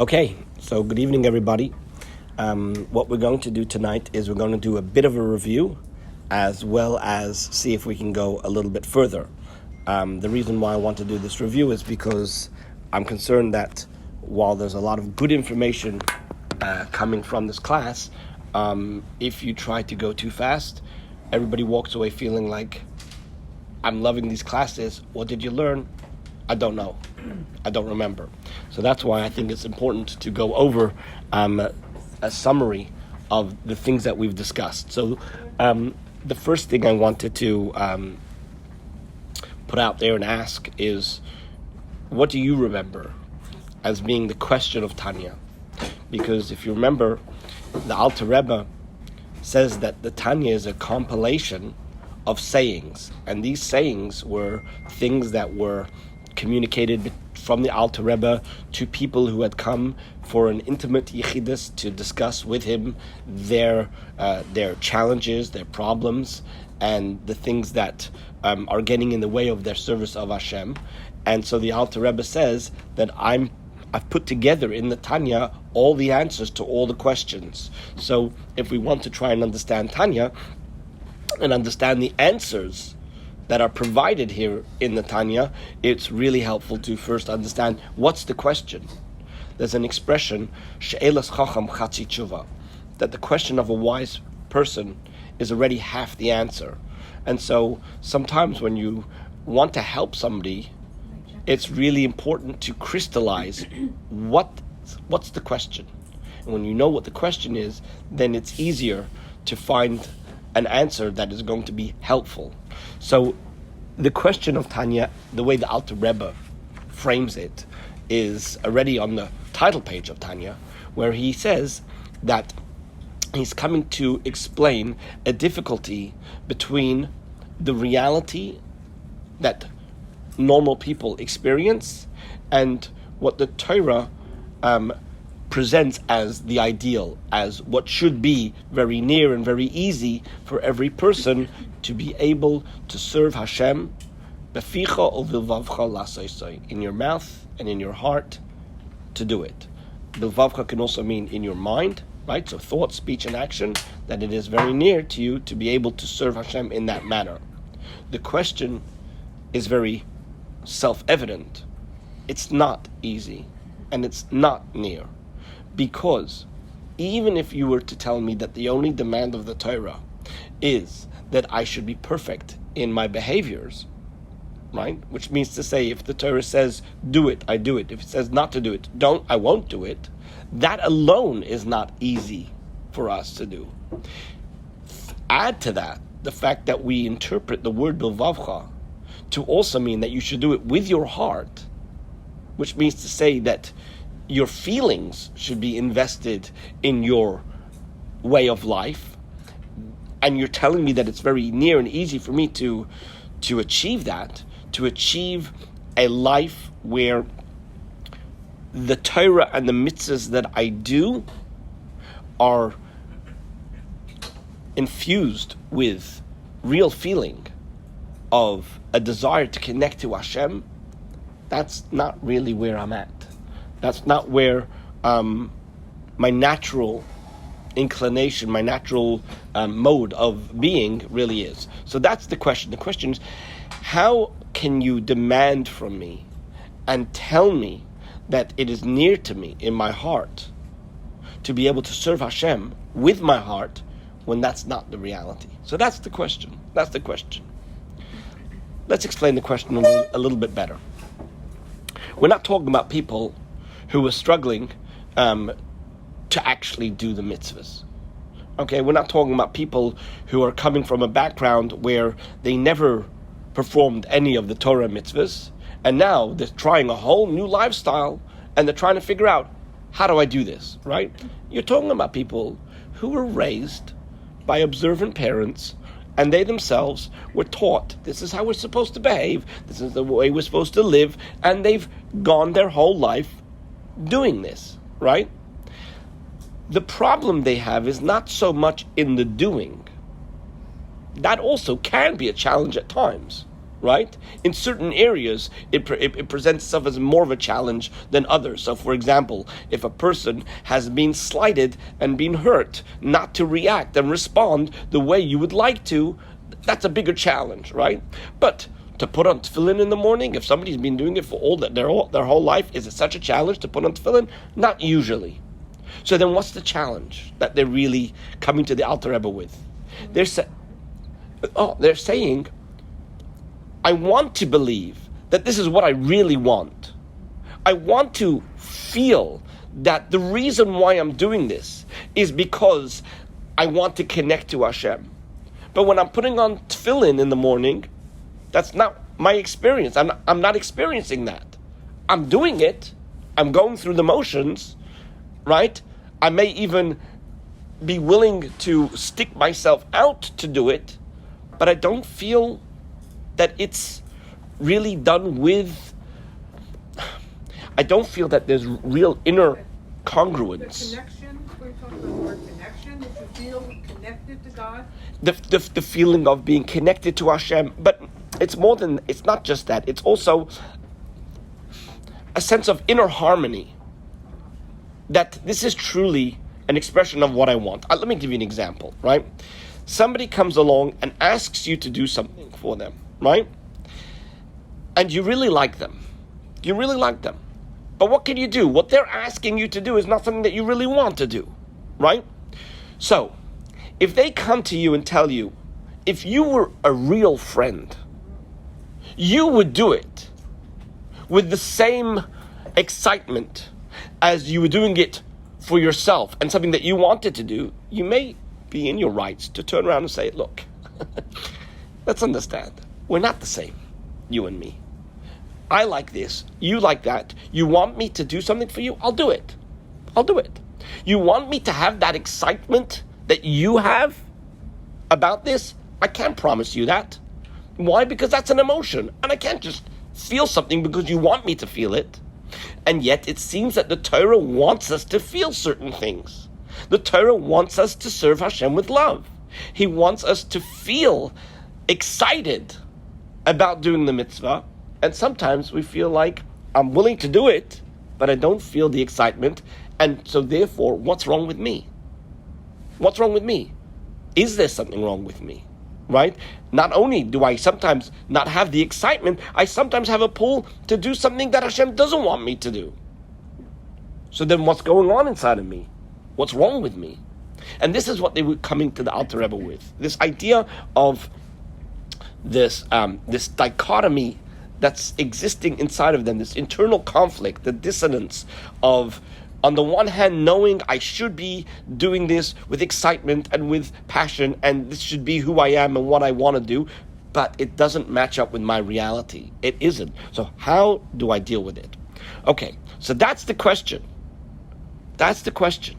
Okay, so good evening, everybody. What we're going to do tonight is we're going to do a bit of a review as well as see if we can go a little bit further. The reason why I want to do this review is because I'm concerned that while there's a lot of good information coming from this class, if you try to go too fast, everybody walks away feeling like, I'm loving these classes. What did you learn? I don't know. I don't remember. So that's why I think it's important to go over a summary of the things that we've discussed. So the first thing I wanted to put out there and ask is, what do you remember as being the question of Tanya? Because if you remember, the Alter Rebbe says that the Tanya is a compilation of sayings, and these sayings were things that were communicated from the Alter Rebbe to people who had come for an intimate yichidus to discuss with him their challenges, their problems, and the things that are getting in the way of their service of Hashem. And so the Alter Rebbe says that I've put together in the Tanya all the answers to all the questions. So if we want to try and understand Tanya and understand the answers that are provided here in the Tanya, it's really helpful to first understand what's the question. There's an expression, she'elas chacham chatzi tshuva, that the question of a wise person is already half the answer. And so sometimes when you want to help somebody, it's really important to crystallize what's the question. And when you know what the question is, then it's easier to find an answer that is going to be helpful. So the question of Tanya, the way the Alter Rebbe frames it, is already on the title page of Tanya, where he says that he's coming to explain a difficulty between the reality that normal people experience and what the Torah presents as the ideal, as what should be very near and very easy for every person to be able to serve Hashem beficha uvilvavcha lasoisoi, in your mouth and in your heart, to do it. Bilvavcha can also mean in your mind, right? So thought, speech, and action, that it is very near to you to be able to serve Hashem in that manner. The question is very self-evident. It's not easy, and it's not near. Because even if you were to tell me that the only demand of the Torah is that I should be perfect in my behaviors, right? Which means to say, if the Torah says, do it, I do it. If it says not to do it, I won't do it. That alone is not easy for us to do. Add to that the fact that we interpret the word bilvavcha to also mean that you should do it with your heart, which means to say that your feelings should be invested in your way of life, and you're telling me that it's very near and easy for me to achieve that, to achieve a life where the Torah and the mitzvahs that I do are infused with real feeling of a desire to connect to Hashem. That's not really where I'm at. That's not where my natural inclination, my natural mode of being really is. So that's the question. The question is, how can you demand from me and tell me that it is near to me in my heart to be able to serve Hashem with my heart when that's not the reality? So that's the question. That's the question. Let's explain the question a little bit better. We're not talking about people who are struggling to actually do the mitzvahs. Okay, we're not talking about people who are coming from a background where they never performed any of the Torah mitzvahs, and now they're trying a whole new lifestyle, and they're trying to figure out, how do I do this, right? You're talking about people who were raised by observant parents, and they themselves were taught, this is how we're supposed to behave, this is the way we're supposed to live, and they've gone their whole life doing this, right? The problem they have is not so much in the doing. That also can be a challenge at times. right? In certain areas, it presents itself as more of a challenge than others. So, for example, if a person has been slighted and been hurt, not to react and respond the way you would like to, that's a bigger challenge, right? But to put on tefillin in the morning, if somebody's been doing it for their whole life, is it such a challenge to put on tefillin? Not usually. So then what's the challenge that they're really coming to the Alter Rebbe with? They're saying, I want to believe that this is what I really want. I want to feel that the reason why I'm doing this is because I want to connect to Hashem. But when I'm putting on tefillin in the morning, that's not my experience. I'm not experiencing that. I'm doing it. I'm going through the motions, right? I may even be willing to stick myself out to do it, but I don't feel that it's really done with, I don't feel that there's real inner congruence. The connection, we're talking about the word connection, that you feel connected to God? The feeling of being connected to Hashem, but it's not just that, it's also a sense of inner harmony, that this is truly an expression of what I want. Let me give you an example, right? Somebody comes along and asks you to do something for them, right? And you really like them. You really like them. But what can you do? What they're asking you to do is not something that you really want to do, right? So, if they come to you and tell you, if you were a real friend, you would do it with the same excitement as you were doing it for yourself and something that you wanted to do, you may be in your rights to turn around and say, look, let's understand, we're not the same, you and me. I like this, you like that. You want me to do something for you? I'll do it. I'll do it. You want me to have that excitement that you have about this? I can't promise you that. Why? Because that's an emotion, and I can't just feel something because you want me to feel it. And yet it seems that the Torah wants us to feel certain things. The Torah wants us to serve Hashem with love. He wants us to feel excited about doing the mitzvah. And sometimes we feel like, I'm willing to do it, but I don't feel the excitement. And so therefore, what's wrong with me? What's wrong with me? Is there something wrong with me? Right? Not only do I sometimes not have the excitement, I sometimes have a pull to do something that Hashem doesn't want me to do. So then what's going on inside of me? What's wrong with me? And this is what they were coming to the Alter Rebbe with. This idea of this dichotomy that's existing inside of them, this internal conflict, the dissonance of, on the one hand, knowing I should be doing this with excitement and with passion, and this should be who I am and what I want to do, but it doesn't match up with my reality. It isn't. So how do I deal with it? Okay, so that's the question. That's the question.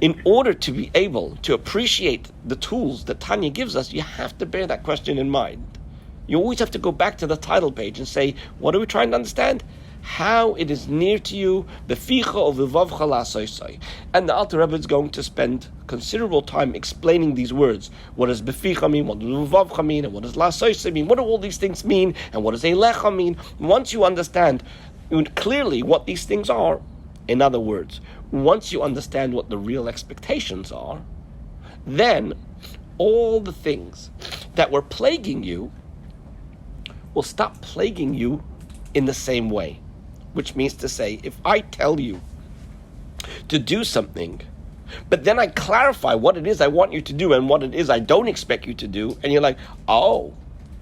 In order to be able to appreciate the tools that Tanya gives us, you have to bear that question in mind. You always have to go back to the title page and say, what are we trying to understand? How it is near to you, beficha of v'vavcha la'asosai. And the Alter Rebbe is going to spend considerable time explaining these words. What does beficha mean? What does v'vavcha mean? And what does la'asosai mean? What do all these things mean? And what does elecha mean? Once you understand clearly what these things are, in other words, once you understand what the real expectations are, then all the things that were plaguing you will stop plaguing you in the same way. Which means to say, if I tell you to do something, but then I clarify what it is I want you to do and what it is I don't expect you to do, and you're like, oh,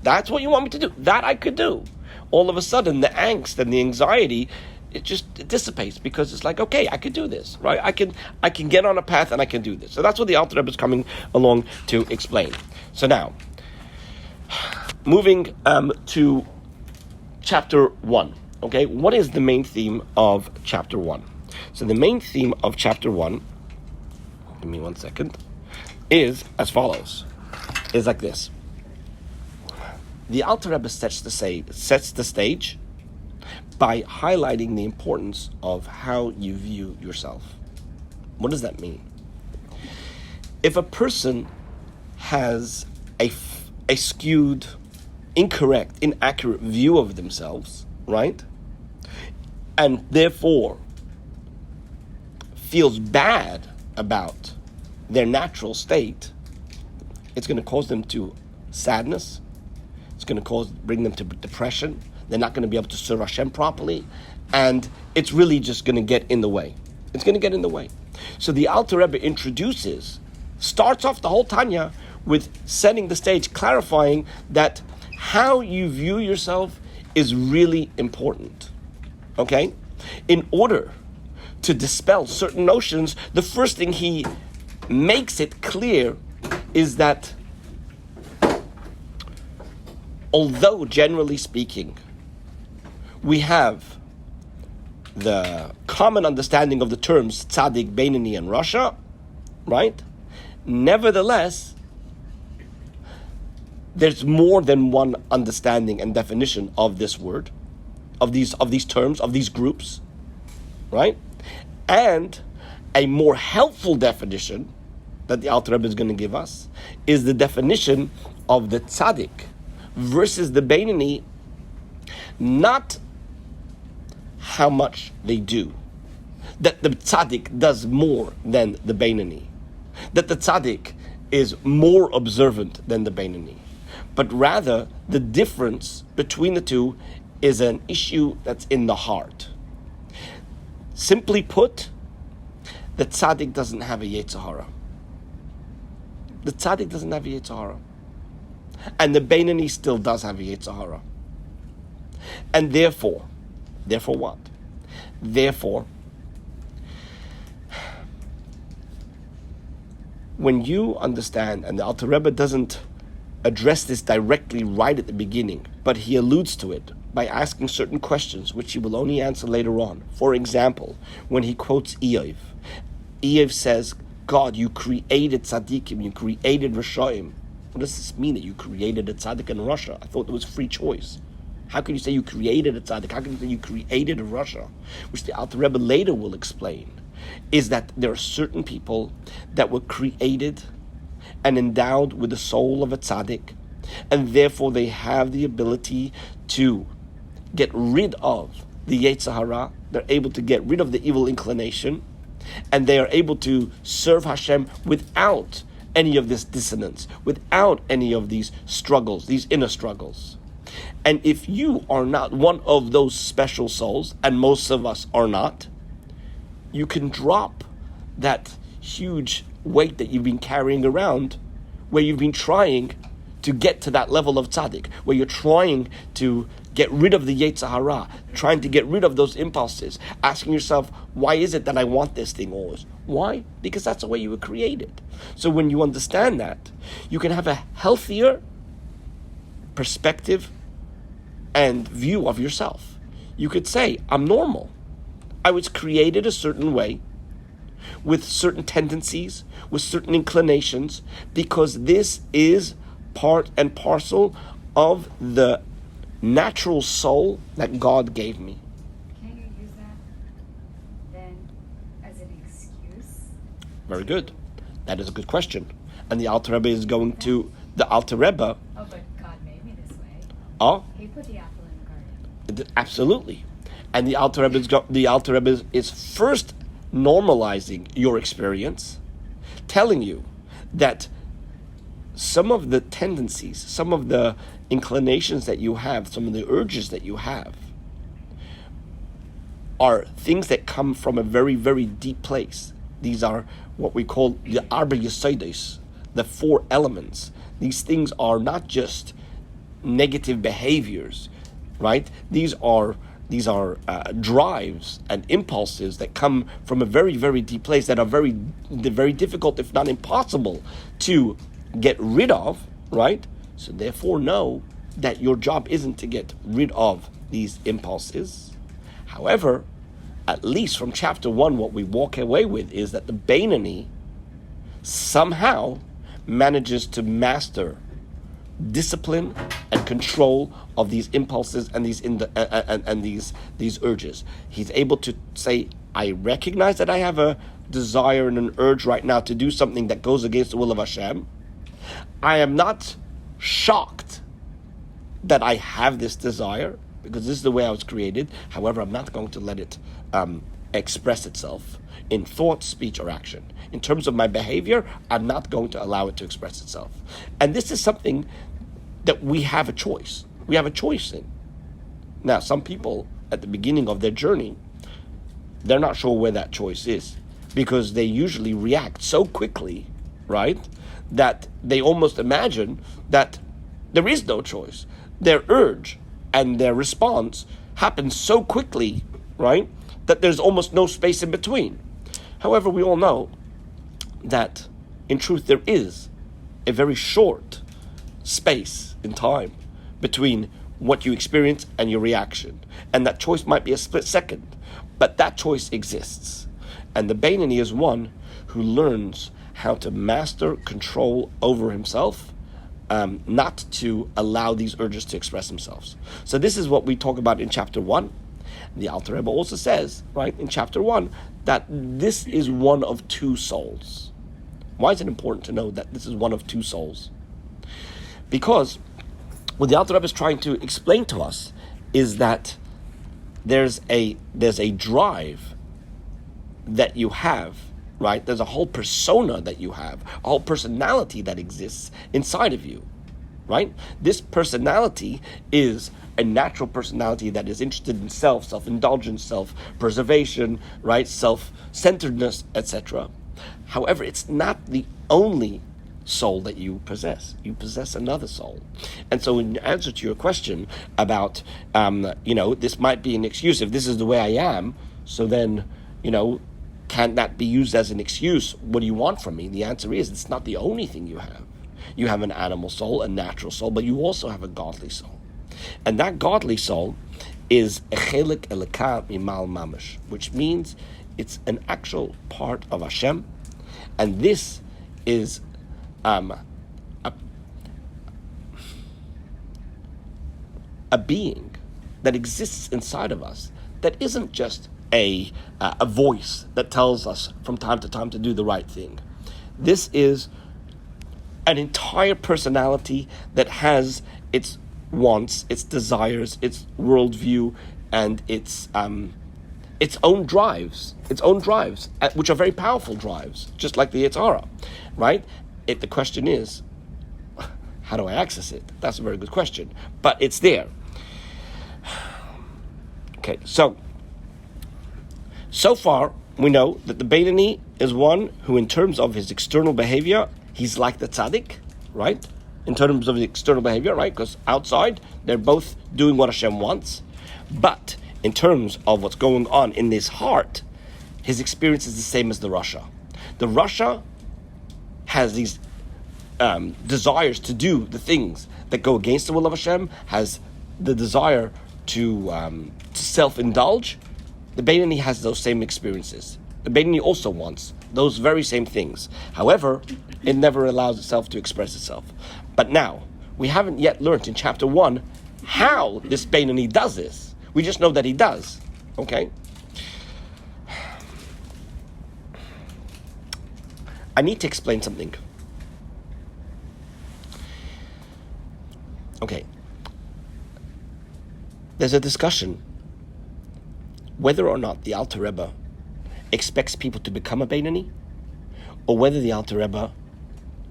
that's what you want me to do, that I could do. All of a sudden, the angst and the anxiety, it dissipates, because it's like, okay, I could do this, right? I can get on a path and I can do this. So that's what the Alter Rebbe is coming along to explain. So now, moving to chapter 1. Okay, what is the main theme of chapter 1? So the main theme of chapter 1, give me 1 second, is as follows. Is like this. The Alter Rebbe sets the stage by highlighting the importance of how you view yourself. What does that mean? If a person has a skewed incorrect, inaccurate view of themselves, right? And therefore feels bad about their natural state, it's going to cause them to sadness. It's going to bring them to depression. They're not going to be able to serve Hashem properly, and it's really just going to get in the way. It's going to get in the way. So the Alter Rebbe starts off the whole Tanya with setting the stage, clarifying that how you view yourself is really important. Okay? In order to dispel certain notions, the first thing he makes it clear is that although generally speaking, we have the common understanding of the terms tzaddik, Beinoni, and Rasha, right? Nevertheless, there's more than one understanding and definition of this word, of these terms, of these groups, right? And a more helpful definition that the Alter Rebbe is going to give us is the definition of the tzaddik versus the Beinoni, not how much they do. That the tzaddik does more than the Beinoni. That the tzaddik is more observant than the Beinoni. But rather, the difference between the two is an issue that's in the heart. Simply put, the tzaddik doesn't have a Yetzer Hara. The tzaddik doesn't have a Yetzer Hara. And the Beinoni still does have a Yetzer Hara. And therefore what? Therefore, when you understand, and the Alter Rebbe doesn't address this directly right at the beginning, but he alludes to it by asking certain questions, which he will only answer later on. For example, when he quotes Eov says, God, you created tzaddikim, you created Rashaim. What does this mean that you created a tzaddik and a Rasha? I thought it was free choice. How can you say you created a tzaddik? How can you say you created a Rasha? Which the Alter Rebbe later will explain, is that there are certain people that were created and endowed with the soul of a tzaddik, and therefore they have the ability to get rid of the Yetzer Hara. They're able to get rid of the evil inclination, and they are able to serve Hashem without any of this dissonance, without any of these struggles, these inner struggles. And if you are not one of those special souls, and most of us are not, you can drop that huge weight that you've been carrying around, where you've been trying to get to that level of tzaddik, where you're trying to get rid of the Yetzer Hara, trying to get rid of those impulses, asking yourself, why is it that I want this thing always? Why? Because that's the way you were created. So when you understand that, you can have a healthier perspective and view of yourself. You could say, I'm normal. I was created a certain way, with certain tendencies, with certain inclinations, because this is part and parcel of the natural soul that God gave me. Can you use that then as an excuse? Very good. That is a good question. And the Alter Rebbe is going to, the Alter Rebbe... Oh, but God made me this way. Oh? He put the apple in the garden. Absolutely. And the Alter Rebbe is first normalizing your experience, telling you that some of the tendencies, some of the inclinations that you have, some of the urges that you have, are things that come from a very, very deep place. These are what we call the Arba Yesodos, the four elements. These things are not just negative behaviors, right? These are drives and impulses that come from a very, very deep place that are very, very difficult, if not impossible, to get rid of, right? So therefore know that your job isn't to get rid of these impulses. However, at least from chapter 1, what we walk away with is that the Beinoni somehow manages to master discipline and control of these impulses and these urges. He's able to say, I recognize that I have a desire and an urge right now to do something that goes against the will of Hashem. I am not shocked that I have this desire, because this is the way I was created. However, I'm not going to let it express itself in thought, speech, or action. In terms of my behavior, I'm not going to allow it to express itself. And this is something that we have a choice. We have a choice in. Now, some people at the beginning of their journey, they're not sure where that choice is, because they usually react so quickly, right, that they almost imagine that there is no choice. Their urge and their response happens so quickly, right, that there's almost no space in between. However, we all know that in truth there is a very short space in time between what you experience and your reaction. And that choice might be a split second, but that choice exists. And the Beinoni is one who learns how to master control over himself, not to allow these urges to express themselves. So this is what we talk about in chapter 1. The Alter Rebbe also says, right, in chapter 1, that this is one of two souls. Why is it important to know that this is one of two souls? Because what the Alter Rebbe is trying to explain to us is that there's a drive that you have, right? There's a whole persona that you have, a whole personality that exists inside of you, right? This personality is a natural personality that is interested in self-indulgence, self-preservation, right? Self-centeredness, etc. However, it's not the only soul that you possess. You possess another soul. And so in answer to your question about, this might be an excuse. If this is the way I am, so then, can that be used as an excuse? What do you want from me? The answer is, it's not the only thing you have. You have an animal soul, a natural soul, but you also have a godly soul. And that godly soul is a chelik elika mimal mamash, which means it's an actual part of Hashem. And this is a being that exists inside of us, that isn't just a voice that tells us from time to time to do the right thing. This is an entire personality that has its wants, its desires, its worldview, and its own drives, which are very powerful drives, just like the Yitzhara, right? The question is, how do I access it? That's a very good question, but it's there. Okay, so far we know that the Beinoni is one who, in terms of his external behavior, he's like the tzaddik, right? In terms of the external behavior, right? Because outside, they're both doing what Hashem wants. But in terms of what's going on in his heart, his experience is the same as the Rasha. The Rasha has these desires to do the things that go against the will of Hashem, has the desire to self-indulge. The Beinoni has those same experiences. The Beinoni also wants those very same things. However, it never allows itself to express itself. But now, we haven't yet learned in chapter 1 how this Beinoni does this. We just know that he does. Okay? I need to explain something. Okay. There's a discussion whether or not the Alter Rebbe expects people to become a Beinoni, or whether the Alter Rebbe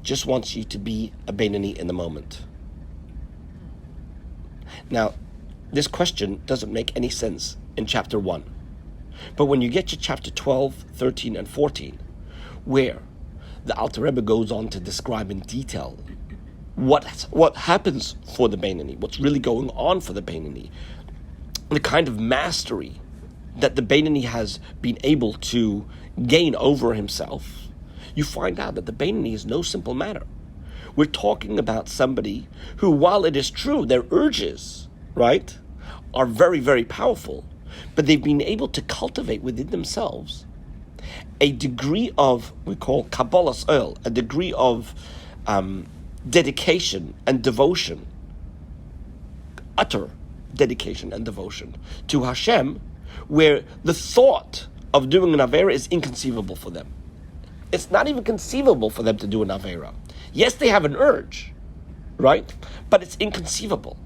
just wants you to be a Beinoni in the moment. Now, this question doesn't make any sense in chapter 1. But when you get to chapter 12, 13, and 14, where the Alter Rebbe goes on to describe in detail what happens for the Beinoni, what's really going on for the Beinoni, the kind of mastery that the Beinoni has been able to gain over himself, you find out that the Beinoni is no simple matter. We're talking about somebody who, while it is true, their urges, right, are very, very powerful, but they've been able to cultivate within themselves a degree of, we call Kabbalas Oil, a degree of dedication and devotion, utter dedication and devotion to Hashem, where the thought of doing an Avera is inconceivable for them. It's not even conceivable for them to do an Avera. Yes, they have an urge, right? But it's inconceivable.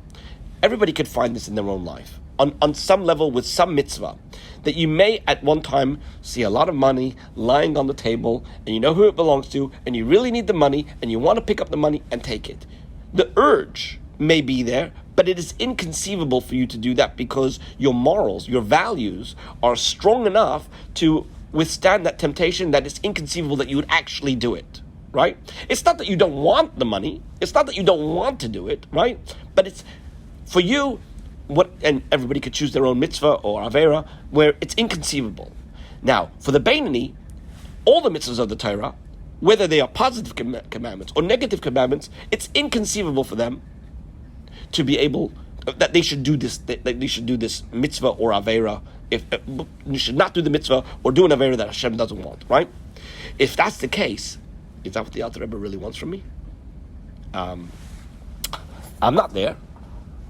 everybody could find this in their own life. On some level with some mitzvah, that you may at one time see a lot of money lying on the table, and you know who it belongs to, and you really need the money, and you want to pick up the money and take it. The urge may be there, but it is inconceivable for you to do that because your morals, your values are strong enough to withstand that temptation that it's inconceivable that you would actually do it, right? It's not that you don't want the money. It's not that you don't want to do it, right? But it's, for you, and everybody could choose their own mitzvah or avera, where it's inconceivable. Now, for the Beinani, all the mitzvahs of the Torah, whether they are positive commandments or negative commandments, it's inconceivable for them to be able, that they should do this, that they should do this mitzvah or avera. If you should not do the mitzvah or do an avera that Hashem doesn't want, right? If that's the case, is that what the Alter Rebbe really wants from me? I'm not there.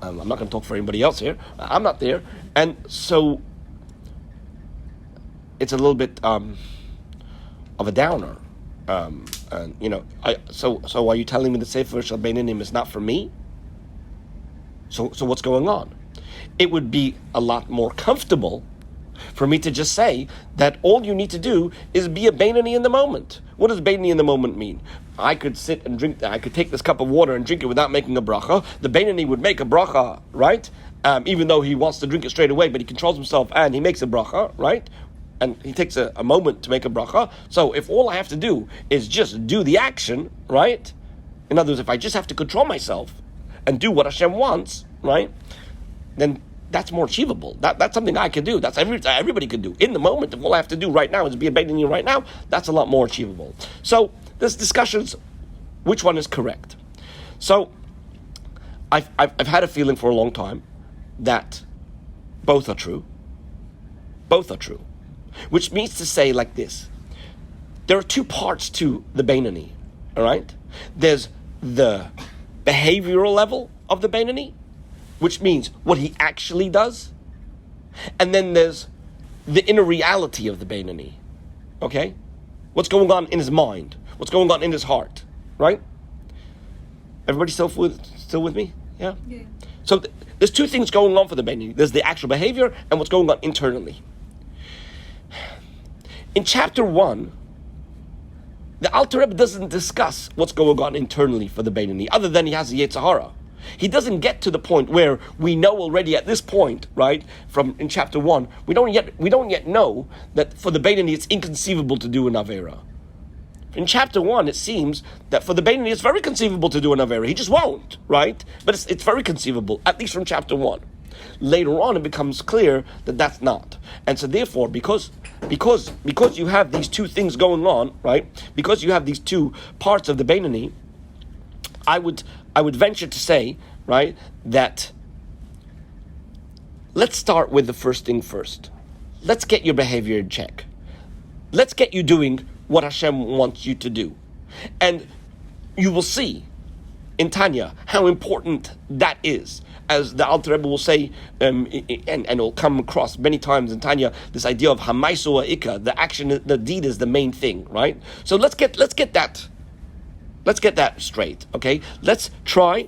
I'm not going to talk for anybody else here. I'm not there, and so it's a little bit of a downer. And so are you telling me the Sefer Shel Beinanim is not for me? So what's going on? It would be a lot more comfortable for me to just say that all you need to do is be a Beinani in the moment. What does Beinani in the moment mean? I could sit and drink, I could take this cup of water and drink it without making a bracha. The Beinani would make a bracha, right? Even though he wants to drink it straight away, but he controls himself and he makes a bracha, right? And he takes a moment to make a bracha. So if all I have to do is just do the action, right? In other words, if I just have to control myself and do what Hashem wants, right? Then that's more achievable. That's something I can do. That's everybody can do. In the moment, if all I have to do right now is be a Beinani right now, that's a lot more achievable. So there's discussions, which one is correct. So I've had a feeling for a long time that both are true. Both are true. Which means to say like this. There are two parts to the Beinani, all right? There's the behavioral level of the Beinani, which means what he actually does. And then there's the inner reality of the Beinani, okay? What's going on in his mind? What's going on in his heart, right? Everybody still with me? Yeah? Yeah. So there's two things going on for the Beinani. There's the actual behavior and what's going on internally. In chapter 1, the Alter Rebbe doesn't discuss what's going on internally for the Beinani, other than he has a Yetzer Hara. He doesn't get to the point where we know already at this point, right, from in chapter 1, we don't yet know that for the Beinani it's inconceivable to do an Avera. In chapter 1, it seems that for the Beinani it's very conceivable to do an Avera. He just won't, right? But it's very conceivable, at least from chapter 1. Later on, it becomes clear that that's not. And so therefore, because you have these two things going on, right, because you have these two parts of the Beinani, I would venture to say, right, that let's start with the first thing first. Let's get your behavior in check. Let's get you doing what Hashem wants you to do. And you will see in Tanya how important that is. As the Alter Rebbe will say, and it will come across many times in Tanya, this idea of Hamaisu Ha'ika, the action, the deed is the main thing, right? So let's get that straight, okay? Let's try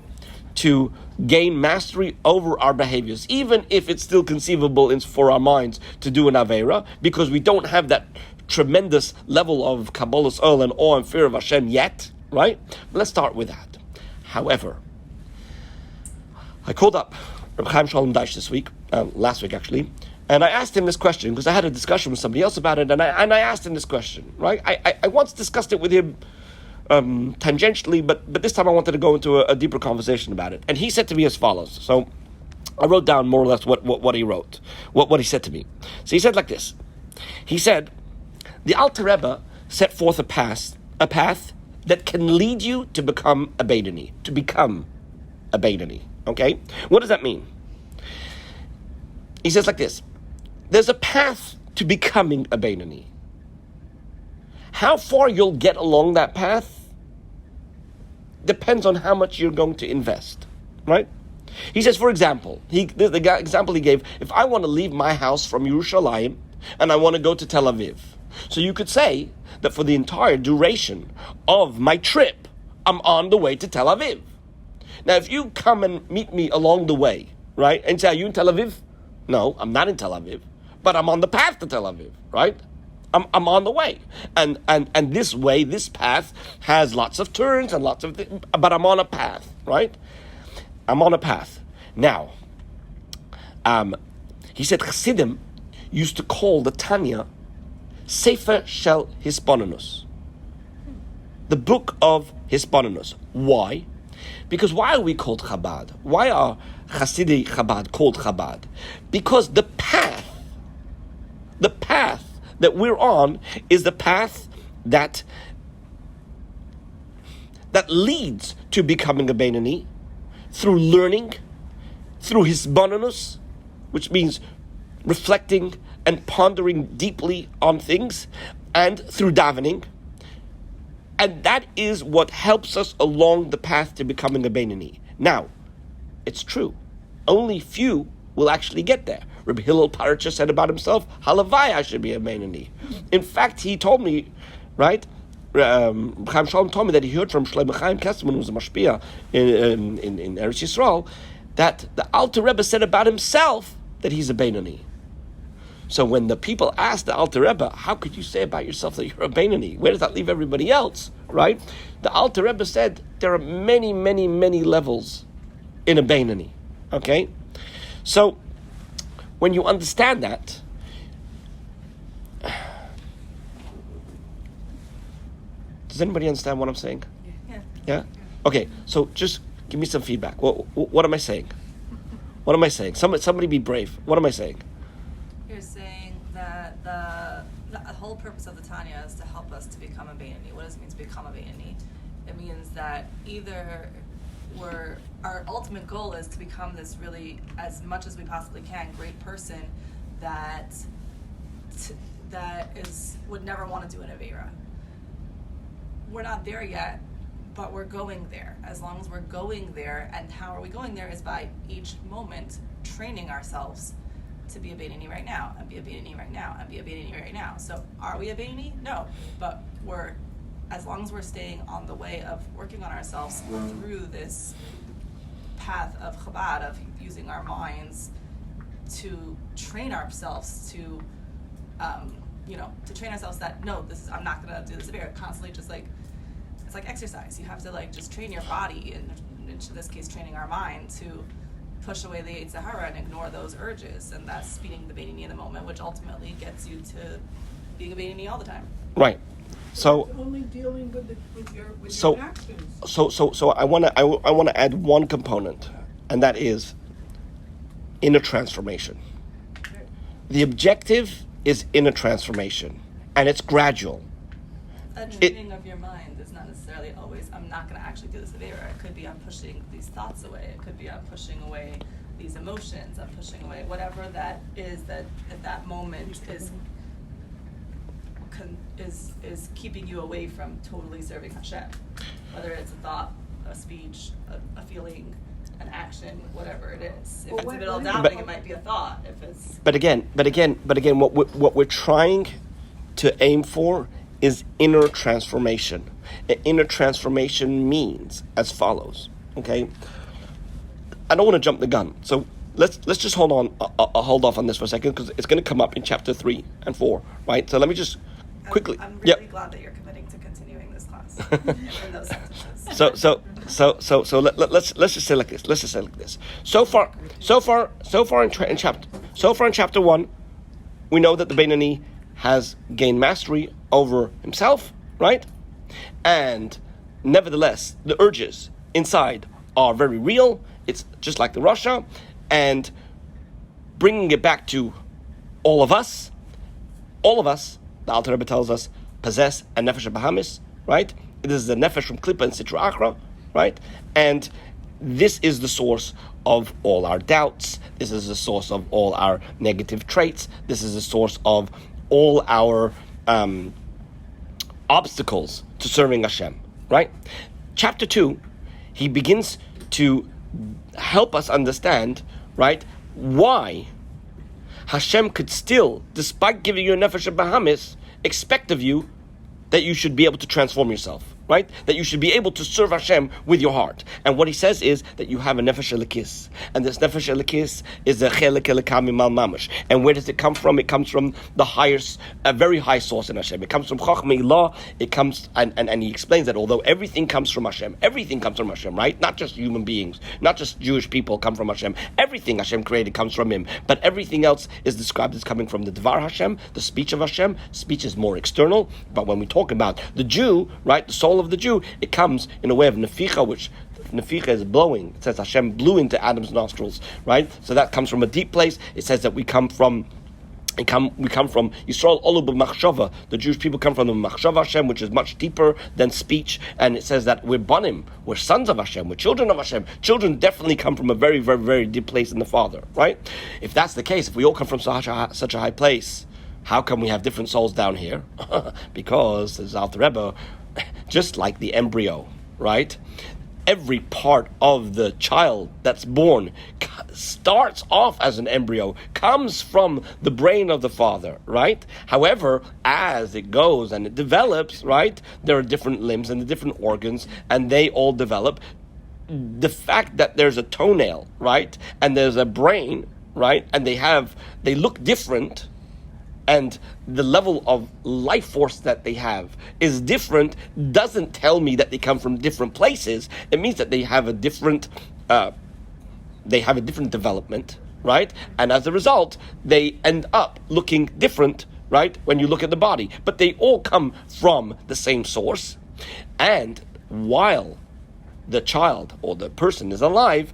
to gain mastery over our behaviors, even if it's still conceivable for our minds to do an Aveira, because we don't have that tremendous level of Kabbalah's oil and awe and fear of Hashem yet, right? But let's start with that. However, I called up Rabbi Chaim Shalom Daish this week, last week actually, and I asked him this question, because I had a discussion with somebody else about it, and I asked him this question, right? I once discussed it with him tangentially, but this time I wanted to go into a deeper conversation about it. And he said to me as follows. So I wrote down more or less what he wrote, what he said to me. So he said like this. He said, the Alter Rebbe set forth a path that can lead you to become a Beinani, okay? What does that mean? He says like this. There's a path to becoming a Beinani. How far you'll get along that path depends on how much you're going to invest, right? He says, for example, the example he gave, if I want to leave my house from Yerushalayim and I want to go to Tel Aviv, so you could say that for the entire duration of my trip, I'm on the way to Tel Aviv. Now, if you come and meet me along the way, right? And say, are you in Tel Aviv? No, I'm not in Tel Aviv, but I'm on the path to Tel Aviv, right? I'm on the way, and this way, this path has lots of turns and lots of things, but I'm on a path, right? I'm on a path. Now, he said Chassidim used to call the Tanya Sefer Shel Hisbonenus, the book of Hisbonenus. Why? Because why are we called Chabad? Why are Hasidic Chabad called Chabad? Because the path that we're on is the path that leads to becoming a Beinoni through learning, through Hisbonenus, which means reflecting and pondering deeply on things, and through davening. And that is what helps us along the path to becoming a Beinoni. Now, it's true, only few will actually get there. Rabbi Hillel Paracha said about himself, Halavai, I should be a Beinoni. In fact, he told me, right, Chaim Shalom told me that he heard from Shlomo Chaim Kessler, who was a mashpia in Eretz Yisrael, that the Alter Rebbe said about himself that he's a Beinoni. So when the people asked the Alter Rebbe, how could you say about yourself that you're a Beinoni? Where does that leave everybody else, right? The Alter Rebbe said there are many, many, many levels in a Beinoni, okay? So when you understand that, does anybody understand what I'm saying? Yeah? Okay, so just give me some feedback. What am I saying? What am I saying? Somebody be brave. What am I saying? You're saying that the whole purpose of the Tanya is to help us to become a Beinoni. What does it mean to become a Beinoni? It means that either our ultimate goal is to become this really, as much as we possibly can, great person that would never want to do an Avera. We're not there yet, but we're going there. As long as we're going there, and how are we going there is by each moment training ourselves to be a Beinoni right now, and be a Beinoni right now, and be a Beinoni right now. So are we a Beinoni? No, but as long as we're staying on the way of working on ourselves through this path of Chabad, of using our minds to train ourselves to train ourselves that, no, I'm not gonna do this Avera. Constantly just like, it's like exercise. You have to like just train your body, and in this case training our mind to push away the Yetzer Hara and ignore those urges, and that's being the Beinoni in the moment, which ultimately gets you to being a Beinoni all the time. Right. So it's only dealing with your actions. So I want to add one component, and that is inner transformation. The objective is inner transformation, and it's gradual. A training of your mind is not necessarily always, I'm not going to actually do this Avera. It could be I'm pushing these thoughts away. It could be I'm pushing away these emotions. I'm pushing away whatever that is that at that moment is keeping you away from totally serving Hashem. Whether it's a thought, a speech, a feeling, an action, whatever it is. If it's a middle of davening, it might be a thought. If it's But again, what we're trying to aim for is inner transformation. And inner transformation means as follows. Okay, I don't want to jump the gun, so let's just hold off on this for a second, because it's going to come up in chapter 3 and 4, right? So let me just quickly. I'm really glad that you're committing to continuing this class in those sentences. So let's just say like this. Let's just say like this. So far in chapter 1, we know that the Beinoni has gained mastery over himself, right? And nevertheless, the urges inside are very real. It's just like the Rasha, and bringing it back to all of us, the Alter Rebbe tells us, possess a nefesh Bahamis, right? This is a nefesh from Klippa and Sitra Achra, right? And this is the source of all our doubts. This is the source of all our negative traits. This is the source of all our obstacles to serving Hashem, right? Chapter 2, he begins to help us understand, right, why Hashem could still, despite giving you a nefesh Bahamis, expect of you that you should be able to transform yourself, right? right? That you should be able to serve Hashem with your heart. And what he says is that you have a nefesh elikis. And this nefesh elikis is a chelek elikah mimal mamash. And where does it come from? It comes from the highest, a very high source in Hashem. It comes from Chachmei Ilah. It comes, and he explains that although everything comes from Hashem, right? Not just human beings, not just Jewish people come from Hashem. Everything Hashem created comes from Him. But everything else is described as coming from the Dvar Hashem, the speech of Hashem. Speech is more external. But when we talk about the Jew, right, the soul of the Jew, it comes in a way of neficha, which neficha is blowing. It says Hashem blew into Adam's nostrils, right? So that comes from a deep place. It says that we come from Yisrael Olu b'machshava. The Jewish people come from the machshava Hashem, which is much deeper than speech. And it says that we're banim, we're sons of Hashem, we're children of Hashem. Children definitely come from a very, very, very deep place in the Father, right? If that's the case, if we all come from such a high place, how come we have different souls down here? Because, as Alter Rebbe, just like the embryo, right? Every part of the child that's born starts off as an embryo, comes from the brain of the father, right? However, as it goes and it develops, right, there are different limbs and the different organs, and they all develop. The fact that there's a toenail, right, and there's a brain, right, and they look different, and the level of life force that they have is different, doesn't tell me that they come from different places. It means that they have a different development, right? And as a result, they end up looking different, right, when you look at the body. But they all come from the same source. And while the child or the person is alive,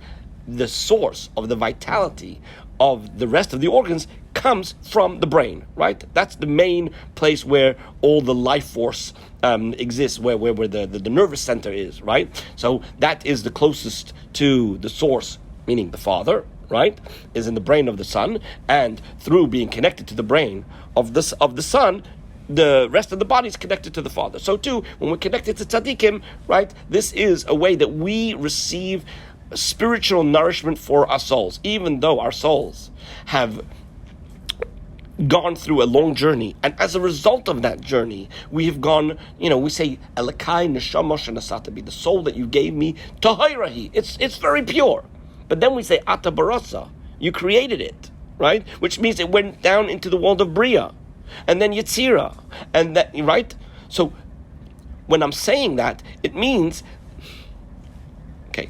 the source of the vitality of the rest of the organs comes from the brain, right? That's the main place where all the life force exists, where the nervous center is, right? So that is the closest to the source, meaning the Father, right? Is in the brain of the Son, and through being connected to the brain of the Son, the rest of the body is connected to the Father. So too, when we're connected to tzaddikim, right? This is a way that we receive spiritual nourishment for our souls, even though our souls have gone through a long journey, and as a result of that journey, we have gone, we say, Elakai neshama shenasatabi, the soul that you gave me, tahirahi, it's very pure. But then we say, Ata barasa, you created it, right? Which means it went down into the world of Bria, and then Yetzira, and that, right? So, when I'm saying that, it means, okay,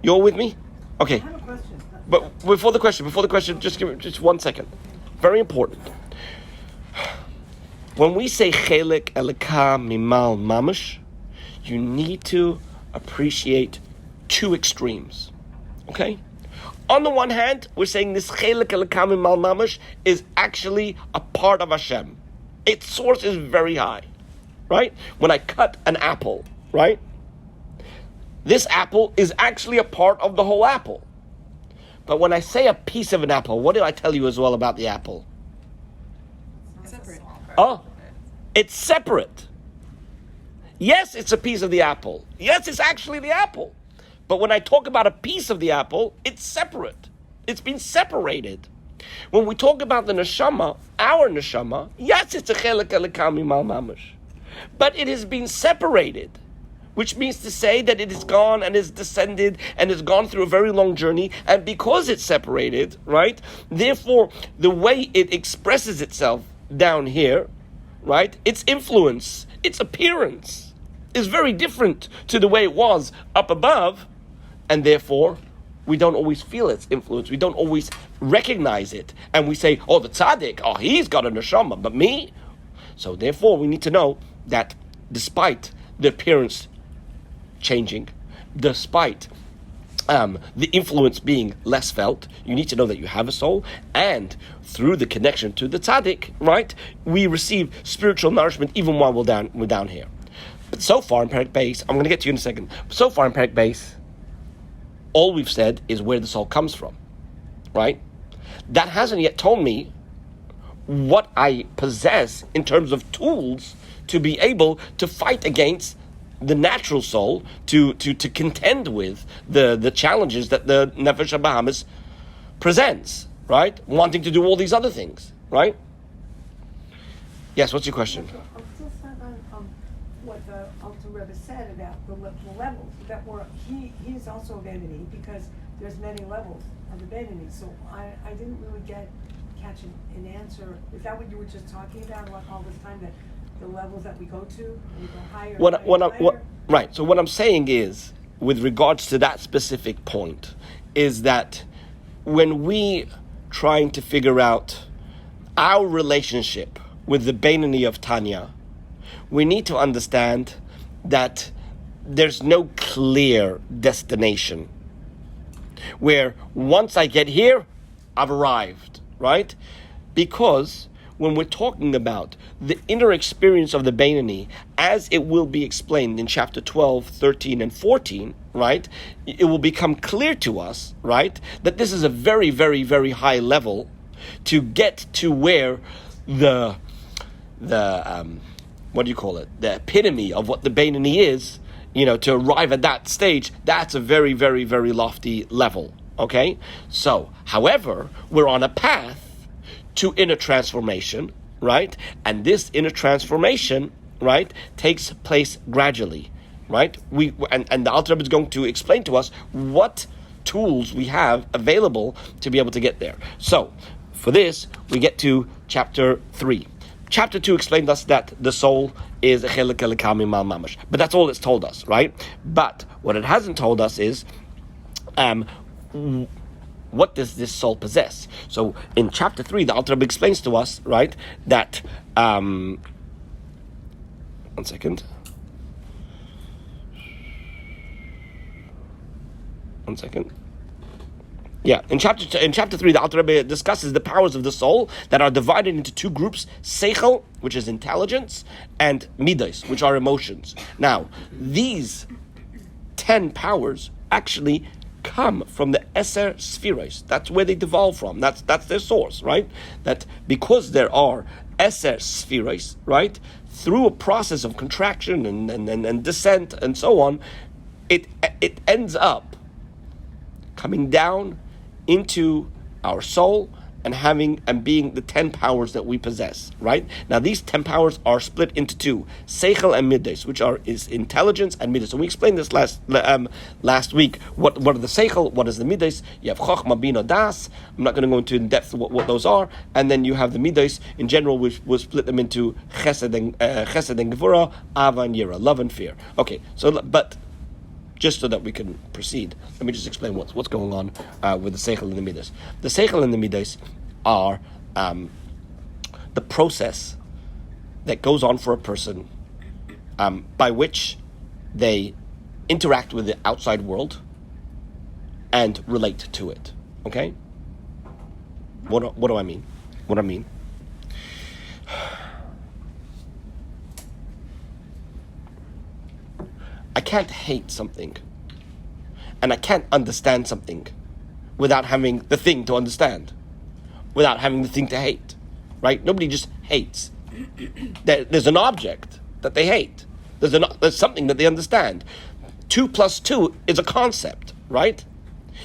you're with me? Okay. I have a question. But before the question, just give me just 1 second. Very important. When we say chelek elika mimal mamash, you need to appreciate two extremes. Okay? On the one hand, we're saying this chelek elika mimal mamash is actually a part of Hashem. Its source is very high. Right? When I cut an apple, right? This apple is actually a part of the whole apple. But when I say a piece of an apple, what do I tell you as well about the apple? Separate. Oh, it's separate. Yes, it's a piece of the apple. Yes, it's actually the apple. But when I talk about a piece of the apple, it's separate. It's been separated. When we talk about the neshama, our neshama, yes, it's a chelek elikah mimal mamash. But it has been separated, which means to say that it is gone and is descended and has gone through a very long journey, and because it's separated, right, therefore the way it expresses itself down here, right, its influence, its appearance is very different to the way it was up above, and therefore we don't always feel its influence, we don't always recognize it, and we say, oh, the tzaddik, oh, he's got a neshama, but me? So therefore we need to know that despite the appearance changing, despite the influence being less felt, you need to know that you have a soul, and through the connection to the tzaddik, right, we receive spiritual nourishment even while we're down here. But so far in Perek Bais, I'm going to get to you in a second. So far in Perek Bais, all we've said is where the soul comes from, right? That hasn't yet told me what I possess in terms of tools to be able to fight against the natural soul, to contend with the challenges that the Nefesh HaBahamis presents, right? Wanting to do all these other things, right? Yes, what's your question? what the Alter Rebbe said about the levels, that he is also a Beinoni, because there's many levels of the Beinoni. So I didn't really catch an answer. Is that what you were just talking about all this time, that the levels that we go to, we go higher, right. So what I'm saying is, with regards to that specific point, is that when we trying to figure out our relationship with the Beinoni of Tanya, we need to understand that there's no clear destination where once I get here, I've arrived, right? Because when we're talking about the inner experience of the Beinoni, as it will be explained in chapter 12, 13, and 14, right, it will become clear to us, right, that this is a very, very, very high level to get to where the what do you call it? The epitome of what the Beinoni is, to arrive at that stage, that's a very, very, very lofty level, okay? So, however, we're on a path to inner transformation, right? And this inner transformation, right, takes place gradually, right? And the Alter Rebbe is going to explain to us what tools we have available to be able to get there. So, for this, we get to chapter 3. Chapter 2 explained us that the soul is a chelik elikami mal mamash. But that's all it's told us, right? But what it hasn't told us is what does this soul possess? So in chapter 3, the Alter Rebbe explains to us, right, that one second. Yeah, in chapter 3, the Alter Rebbe discusses the powers of the soul that are divided into two groups: seichel, which is intelligence, and midos, which are emotions. Now, these 10 powers actually come from the Eser Spheros. That's where they devolve from. That's their source, right? That because there are Eser Spheros, right, through a process of contraction and descent and so on, it ends up coming down into our soul and being the 10 powers that we possess, right? Now these 10 powers are split into two: seichel and midos, which is intelligence and midos. And we explained this last week. What are the seichel? What is the midos? You have chochma, bina, das. I'm not going to go into in depth what those are. And then you have the midos. In general, we'll split them into chesed and gevura, ava and yira, love and fear. Okay, but just so that we can proceed, let me just explain what's going on with the seichel and the midos. The seichel and the midos are the process that goes on for a person by which they interact with the outside world and relate to it. Okay? What do I mean? What I mean? I can't hate something, and I can't understand something without having the thing to understand, without having the thing to hate, right? Nobody just hates. There's an object that they hate. There's something that they understand. 2 + 2 is a concept, right?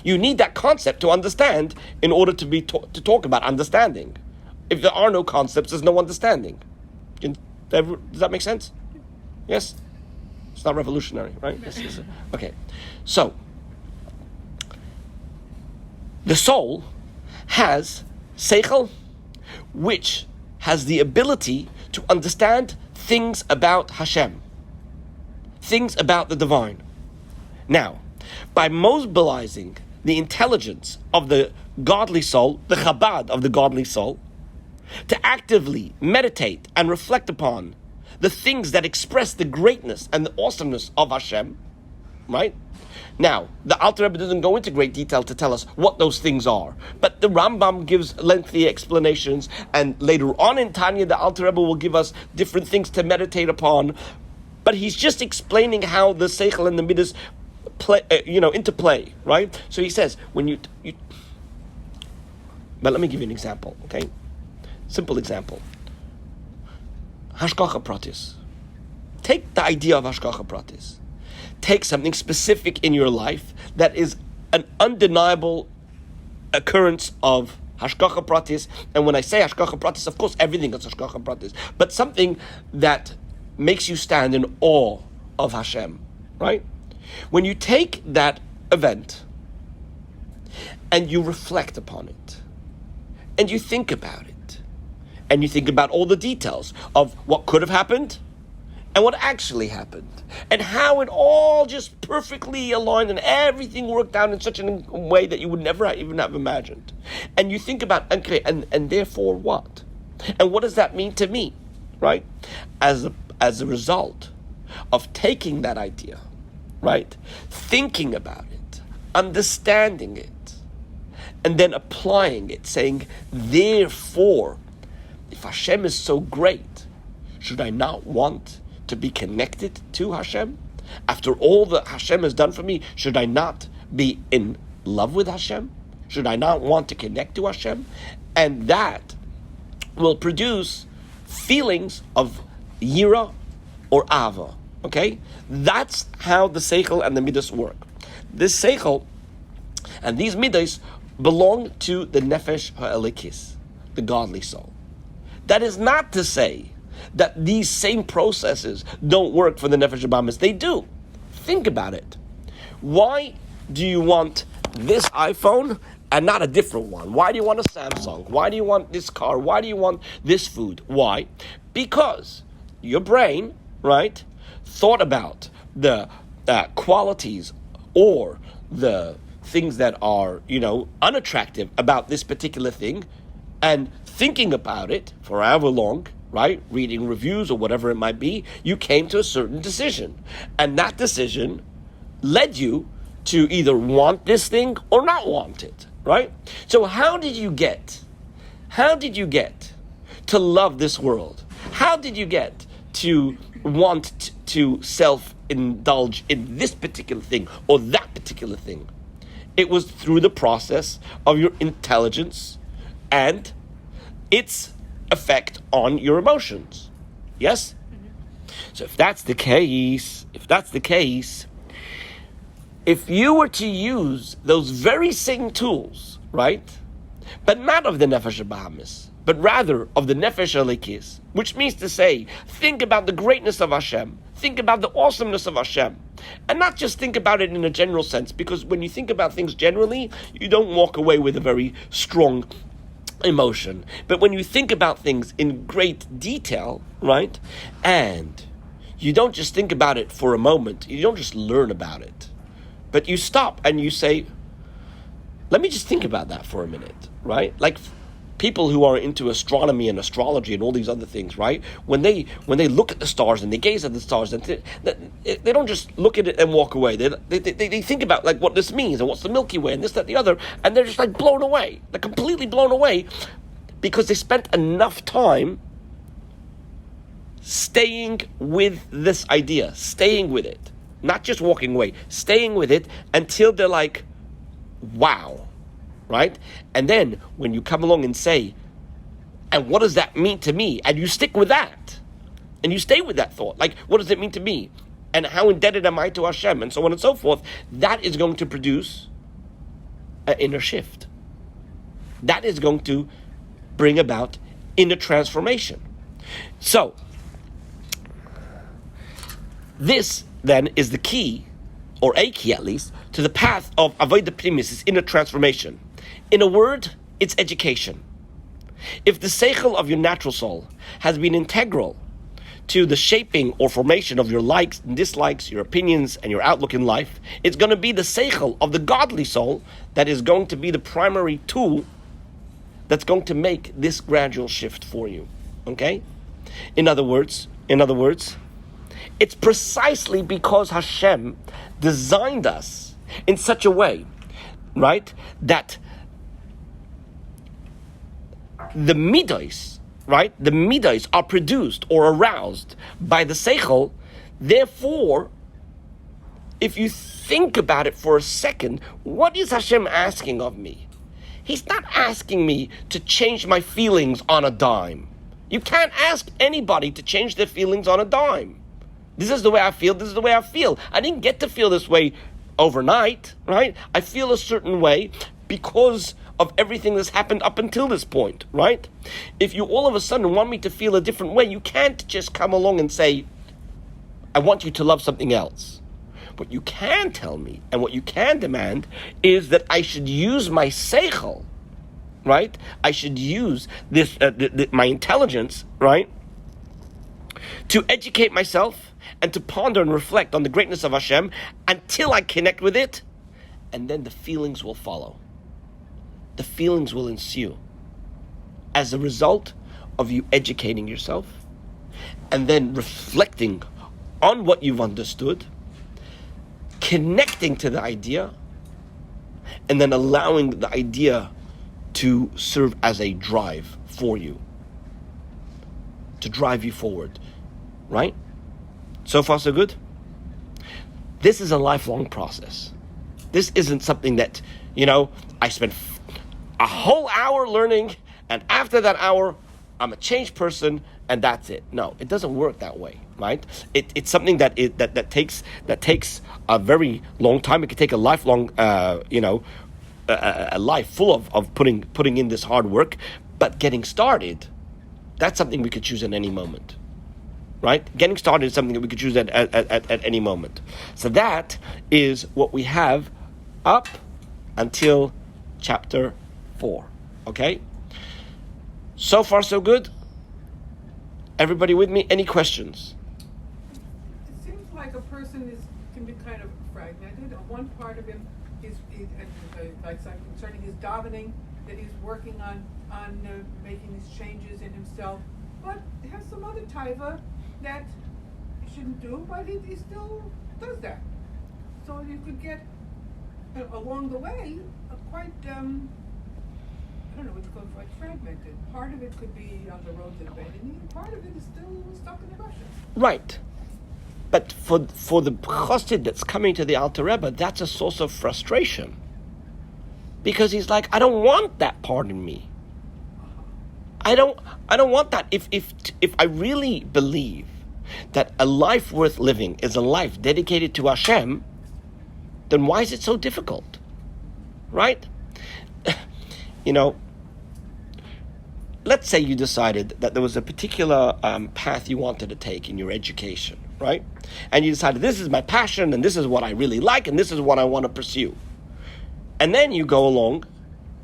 You need that concept to understand in order to to talk about understanding. If there are no concepts, there's no understanding. Does that make sense? Yes? It's not revolutionary, right? Okay. So, the soul has seichel, which has the ability to understand things about Hashem, things about the divine. Now, by mobilizing the intelligence of the godly soul, the Chabad of the godly soul, to actively meditate and reflect upon the things that express the greatness and the awesomeness of Hashem, right? Now, the Alter Rebbe doesn't go into great detail to tell us what those things are, but the Rambam gives lengthy explanations, and later on in Tanya, the Alter Rebbe will give us different things to meditate upon, but he's just explaining how the Seichel and the Midas interplay, right? So he says, but let me give you an example, okay? Simple example. Hashgacha pratis. Take the idea of Hashgacha pratis. Take something specific in your life that is an undeniable occurrence of Hashgacha pratis. And when I say Hashgacha pratis, of course everything is Hashgacha pratis. But something that makes you stand in awe of Hashem, right? When you take that event and you reflect upon it, and you think about it, and you think about all the details of what could have happened and what actually happened, and how it all just perfectly aligned and everything worked out in such a way that you would never even have imagined. And you think about, okay, and therefore what? And what does that mean to me, right? As a result of taking that idea, right? Thinking about it, understanding it, and then applying it, saying, therefore, if Hashem is so great, should I not want to be connected to Hashem? After all that Hashem has done for me, should I not be in love with Hashem? Should I not want to connect to Hashem? And that will produce feelings of yira or ava. Okay? That's how the seichel and the midas work. This seichel and these midas belong to the nefesh ha'elikis, the godly soul. That is not to say that these same processes don't work for the nefesh habahamis. They do. Think about it. Why do you want this iPhone and not a different one? Why do you want a Samsung? Why do you want this car? Why do you want this food? Why? Because your brain, right, thought about the qualities or the things that are, unattractive about this particular thing, and thinking about it for however long, right, reading reviews or whatever it might be, you came to a certain decision. And that decision led you to either want this thing or not want it, right? So how did you get to love this world? How did you get to want to self-indulge in this particular thing or that particular thing? It was through the process of your intelligence and its effect on your emotions. Yes? So if that's the case, if you were to use those very same tools, right, but not of the nefesh habahamis, but rather of the nefesh halikis, which means to say, think about the greatness of Hashem, think about the awesomeness of Hashem, and not just think about it in a general sense, because when you think about things generally, you don't walk away with a very strong emotion. But when you think about things in great detail, right, and you don't just think about it for a moment, you don't just learn about it, but you stop and you say, let me just think about that for a minute, right? Like people who are into astronomy and astrology and all these other things, right? When they look at the stars and they gaze at the stars, and they don't just look at it and walk away. They think about like what this means and what's the Milky Way and this, that, the other, and they're just like blown away. They're completely blown away because they spent enough time staying with this idea, staying with it, not just walking away, staying with it until they're like, wow. Right? And then when you come along and say, and what does that mean to me? And you stick with that. And you stay with that thought. Like, what does it mean to me? And how indebted am I to Hashem? And so on and so forth. That is going to produce an inner shift. That is going to bring about inner transformation. So, this then is the key, or a key at least, to the path of avodah pnimis, is inner transformation. In a word, it's education. If the seichel of your natural soul has been integral to the shaping or formation of your likes and dislikes, your opinions and your outlook in life, it's going to be the seichel of the godly soul that is going to be the primary tool that's going to make this gradual shift for you. Okay? In other words, it's precisely because Hashem designed us in such a way, right, that the midos, right, the midos are produced or aroused by the seichel. Therefore, if you think about it for a second, what is Hashem asking of me? He's not asking me to change my feelings on a dime. You can't ask anybody to change their feelings on a dime. This is the way I feel, this is the way I feel. I didn't get to feel this way overnight, right? I feel a certain way because of everything that's happened up until this point, right? If you all of a sudden want me to feel a different way, you can't just come along and say, I want you to love something else. What you can tell me and what you can demand is that I should use my seichel, right? I should use this my intelligence, right, to educate myself and to ponder and reflect on the greatness of Hashem until I connect with it, and then the feelings will follow. The feelings will ensue as a result of you educating yourself and then reflecting on what you've understood, connecting to the idea, and then allowing the idea to serve as a drive for you, to drive you forward, right? So far, so good? This is a lifelong process. This isn't something that, I spent a whole hour learning, and after that hour, I'm a changed person, and that's it. No, it doesn't work that way, right? It's something that takes a very long time. It could take a lifelong, a life full of putting in this hard work. But getting started, that's something we could choose at any moment, right? Getting started is something that we could choose at any moment. So that is what we have up until chapter 4. Okay. So far, so good. Everybody with me? Any questions? It seems like a person can be kind of fragmented. One part of him is like concerning his davening, that he's working on making these changes in himself, but he has some other taiva that he shouldn't do, but he still does that. So you could get along the way quite I don't know what to call it, like fragmented. Part of it could be on the road to the Beinoni, and part of it is still stuck in the Russia. Right. But for the chassid that's coming to the Alter Rebbe, that's a source of frustration. Because he's like, I don't want that part in me. I don't want that. If I really believe that a life worth living is a life dedicated to Hashem, then why is it so difficult? Right? Let's say you decided that there was a particular path you wanted to take in your education, right? And you decided, this is my passion, and this is what I really like, and this is what I want to pursue. And then you go along,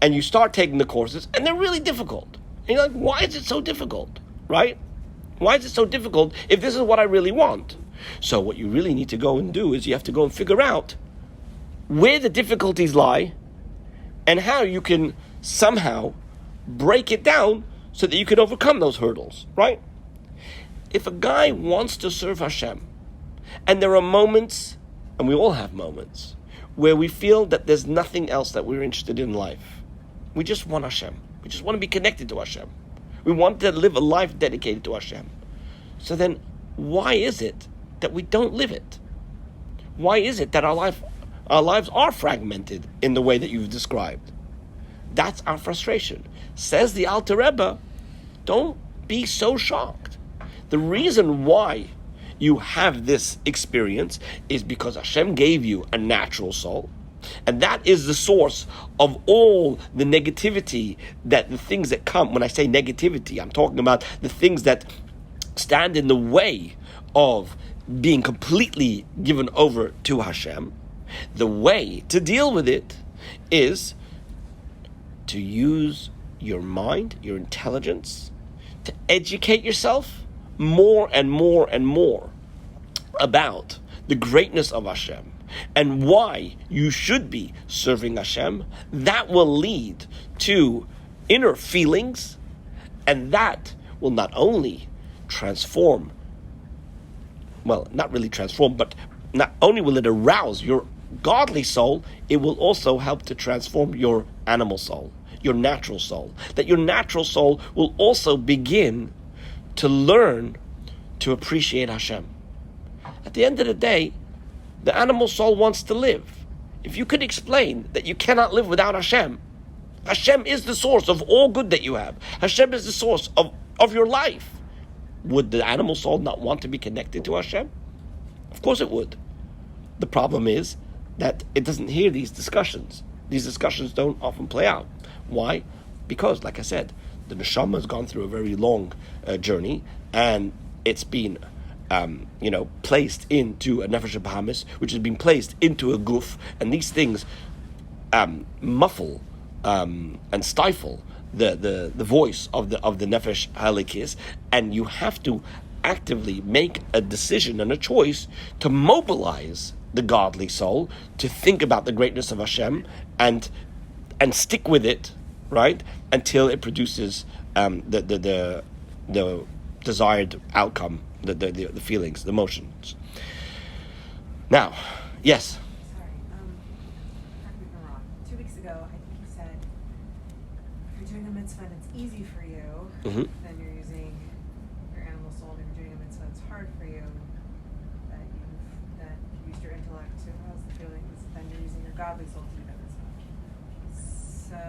and you start taking the courses, and they're really difficult. And you're like, why is it so difficult, right? Why is it so difficult if this is what I really want? So what you really need to go and do is you have to go and figure out where the difficulties lie, and how you can somehow break it down so that you can overcome those hurdles, right? If a guy wants to serve Hashem, and there are moments, and we all have moments, where we feel that there's nothing else that we're interested in life. We just want Hashem. We just want to be connected to Hashem. We want to live a life dedicated to Hashem. So then, why is it that we don't live it? Why is it that our lives are fragmented in the way that you've described? That's our frustration. Says the Alter Rebbe, don't be so shocked. The reason why you have this experience is because Hashem gave you a natural soul, and that is the source of all the negativity, that the things that come. When I say negativity, I'm talking about the things that stand in the way of being completely given over to Hashem. The way to deal with it is to use your mind, your intelligence, to educate yourself more and more and more about the greatness of Hashem and why you should be serving Hashem. That will lead to inner feelings, and that will not only transform, well, not really transform, but not only will it arouse your godly soul, it will also help to transform your animal soul, your natural soul. That your natural soul will also begin to learn to appreciate Hashem. At the end of the day, the animal soul wants to live. If you could explain that you cannot live without Hashem, Hashem is the source of all good that you have. Hashem is the source of your life. Would the animal soul not want to be connected to Hashem? Of course it would. The problem is that it doesn't hear these discussions. These discussions don't often play out. Why? Because, like I said, the neshama has gone through a very long journey, and it's been placed into a nefesh bahamis, which has been placed into a guf, and these things muffle and stifle the voice of the nefesh halikis, and you have to actively make a decision and a choice to mobilize the godly soul to think about the greatness of Hashem and stick with it, right, until it produces the desired outcome, the feelings, the emotions. Now, yes. Sorry, correct me if I'm wrong. 2 weeks ago, I think you said if you're doing a mitzvah and it's easy for you, Mm-hmm. then you're using your animal soul. And if you're doing a mitzvah that's hard for you, that you've used your intellect to arouse the feelings, then you're using your godly soul to do that mitzvah. So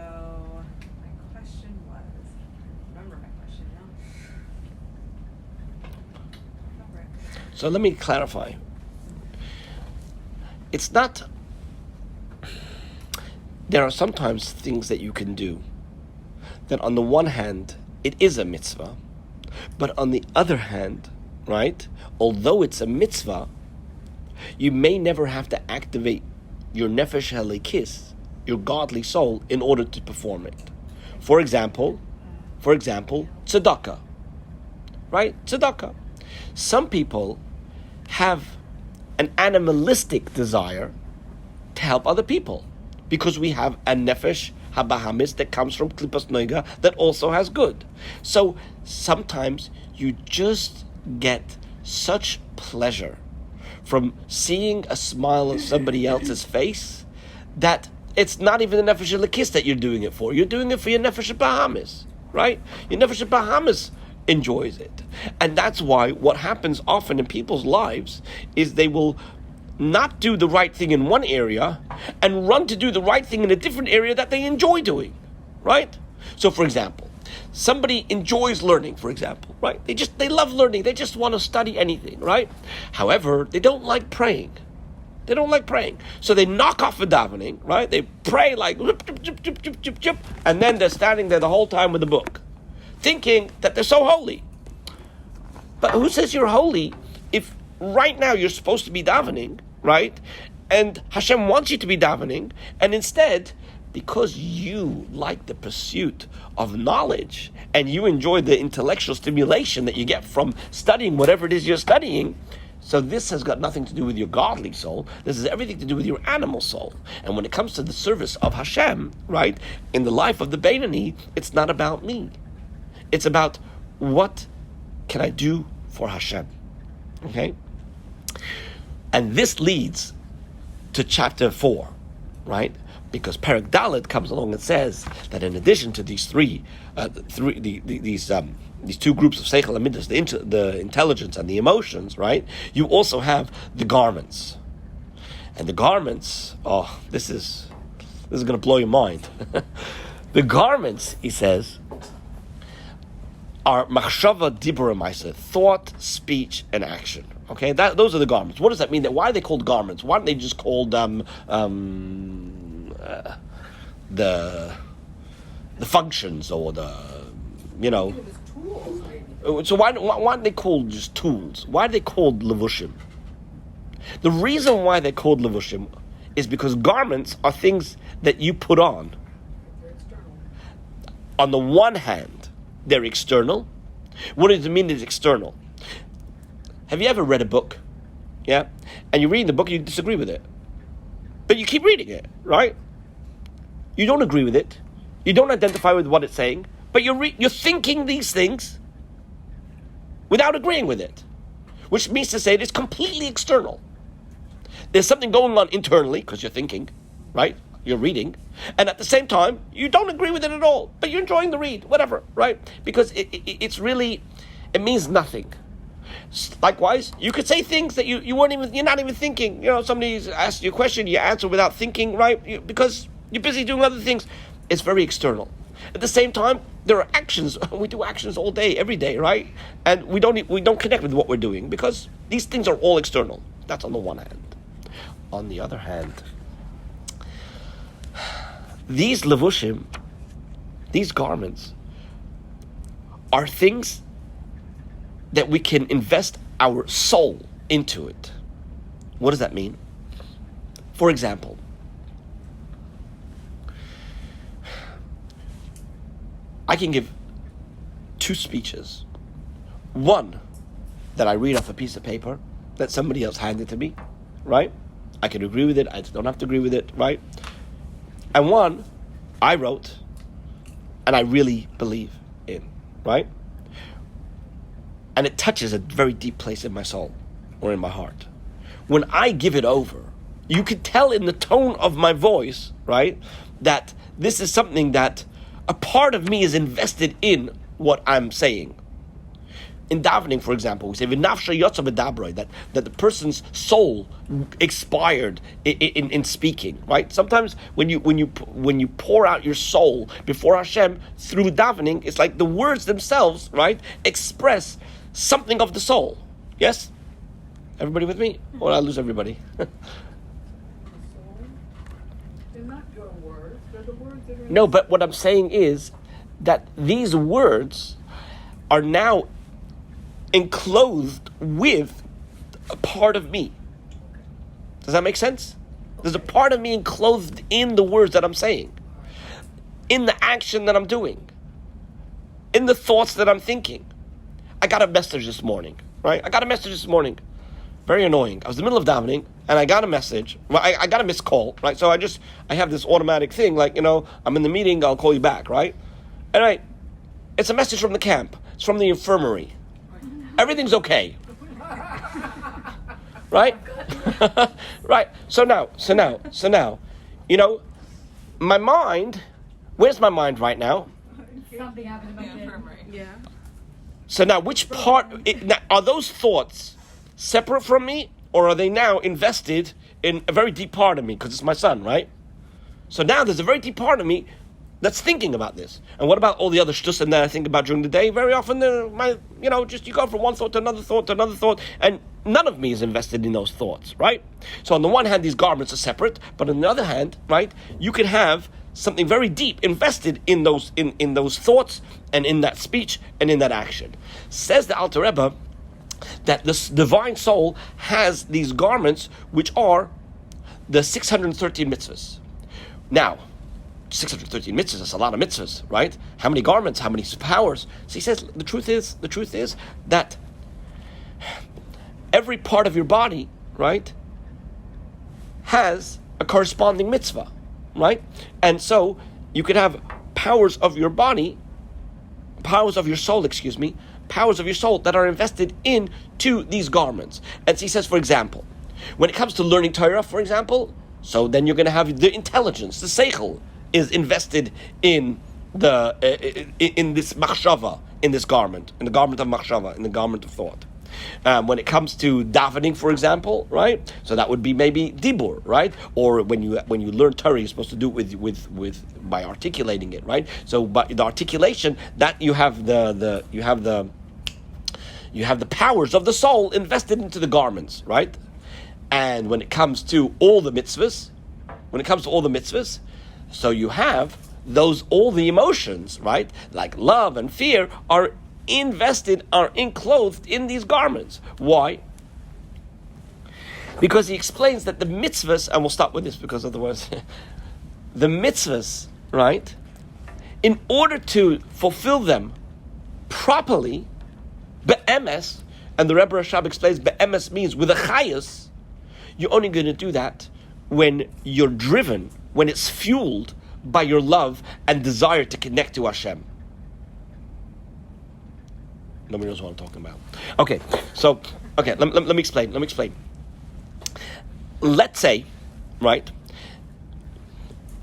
my question was, I remember my question now. Remember it. So let me clarify. It's not. There are sometimes things that you can do that on the one hand, it is a mitzvah, but on the other hand, right, although it's a mitzvah, you may never have to activate your nefesh halikis, your godly soul, in order to perform it. For example, tzedakah, right? Tzedakah. Some people have an animalistic desire to help other people because we have a nefesh habahamis that comes from klipas noiga that also has good. So sometimes you just get such pleasure from seeing a smile on somebody else's face that it's not even the nefesh halikis that you're doing it for. You're doing it for your nefesh habahamis, right? Your nefesh habahamis enjoys it. And that's why what happens often in people's lives is they will not do the right thing in one area and run to do the right thing in a different area that they enjoy doing, right? So for example, somebody enjoys learning, for example, right? They love learning. They just want to study anything, right? However, they don't like praying. They don't like praying. So they knock off the davening, right? They pray like, and then they're standing there the whole time with the book, thinking that they're so holy. But who says you're holy if right now you're supposed to be davening, right? And Hashem wants you to be davening, and instead, because you like the pursuit of knowledge and you enjoy the intellectual stimulation that you get from studying whatever it is you're studying, so this has got nothing to do with your godly soul. This has everything to do with your animal soul. And when it comes to the service of Hashem, right, in the life of the Beinani, it's not about me. It's about what can I do for Hashem, okay? And this leads to chapter 4, right? Because Perek Dalet comes along and says that in addition to these these two groups of seichel and midas, the intelligence and the emotions, right? You also have the garments, and the garments. Oh, this is going to blow your mind. The garments, he says, are machshava, dibur, ma'aseh, thought, speech, and action. Okay, those are the garments. What does that mean? Why are they called garments? Why aren't they just called the functions or the It was tools, maybe. So why aren't they called just tools? Why are they called levushim? The reason why they're called levushim is because garments are things that you put on. They're external. On the one hand, they're external. What does it mean it's external? Have you ever read a book? Yeah? And you read the book, you disagree with it. But you keep reading it, right? You don't agree with it. You don't identify with what it's saying. But you're thinking these things without agreeing with it. Which means to say it's completely external. There's something going on internally, because you're thinking, right? You're reading. And at the same time, you don't agree with it at all. But you're enjoying the read, whatever, right? Because it's really, it means nothing. Likewise, you could say things that you're not even thinking. Somebody's asked you a question, you answer without thinking, right? Because you're busy doing other things. It's very external. At the same time, there are actions. We do actions all day, every day, right? And we don't connect with what we're doing because these things are all external. That's on the one hand. On the other hand, these levushim, these garments, are things that we can invest our soul into it. What does that mean? For example, I can give 2 speeches. One that I read off a piece of paper that somebody else handed to me, right? I can agree with it, I don't have to agree with it, right? And one I wrote and I really believe in, right? And it touches a very deep place in my soul or in my heart. When I give it over, you could tell in the tone of my voice, right, that this is something that a part of me is invested in what I'm saying. In davening, for example, we say "V'nafsha yotza v'dabroi," that the person's soul expired in speaking. Right? Sometimes when you pour out your soul before Hashem through davening, it's like the words themselves, right, express something of the soul. Yes, everybody with me, or I lose everybody? They're not your words, they're the words that are in No, but what I'm saying is that these words are now enclosed with a part of me. Does that make sense? There's a part of me enclosed in the words that I'm saying, in the action that I'm doing, in the thoughts that I'm thinking. I got a message this morning, right? Very annoying. I was in the middle of davening and I got a message. Well, I got a missed call, right? So I have this automatic thing, like, I'm in the meeting, I'll call you back, right? And it's a message from the camp. It's from the infirmary. Everything's okay. Right? Right. So now, my mind, where's my mind right now? Something happened The about the infirmary. Yeah. So now, which part, are those thoughts separate from me, or are they now invested in a very deep part of me, because it's my son, right? So now there's a very deep part of me that's thinking about this. And what about all the other shtusim that I think about during the day? Very often, you go from one thought to another thought, and none of me is invested in those thoughts, right? So on the one hand, these garments are separate, but on the other hand, right, you could have something very deep invested in those in those thoughts and in that speech and in that action. Says the Alter Rebbe that this divine soul has these garments which are the 613 mitzvahs. Now, 613 mitzvahs, that's a lot of mitzvahs, right? How many garments, how many powers? So he says the truth is that every part of your body, right, has a corresponding mitzvah, right? And so you could have powers of your soul that are invested into these garments. And so he says, for example, when it comes to learning Torah, for example, so then you're going to have the intelligence, the seichel is invested in in this machshava, in this garment, in the garment of machshava, in the garment of thought. When it comes to davening, for example, right? So that would be maybe dibur, right? Or when you learn Torah, you're supposed to do it with by articulating it, right? So by the articulation, that you have the powers of the soul invested into the garments, right? And when it comes to all the mitzvahs, so you have all the emotions, right? Like love and fear are enclosed in these garments. Why? Because he explains that the mitzvahs, and we'll stop with this because otherwise, the mitzvahs, right? In order to fulfill them properly, be'emes, and the Rebbe Rashab explains be'emes means with a chayus, you're only going to do that when you're driven, when it's fueled by your love and desire to connect to Hashem. Nobody knows what I'm talking about. Okay, let me explain. Let's say, right,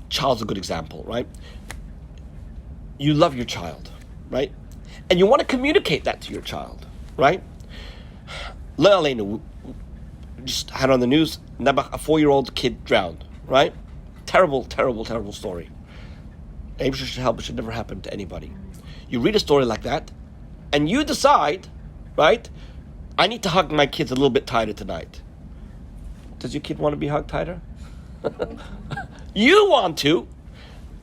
child's a good example, right? You love your child, right? And you want to communicate that to your child, right? Le'aleinu, just had on the news, a 4-year-old kid drowned, right? Terrible story. Aim should help, it should never happen to anybody. You read a story like that, and you decide, right, I need to hug my kids a little bit tighter tonight. Does your kid want to be hugged tighter? You want to,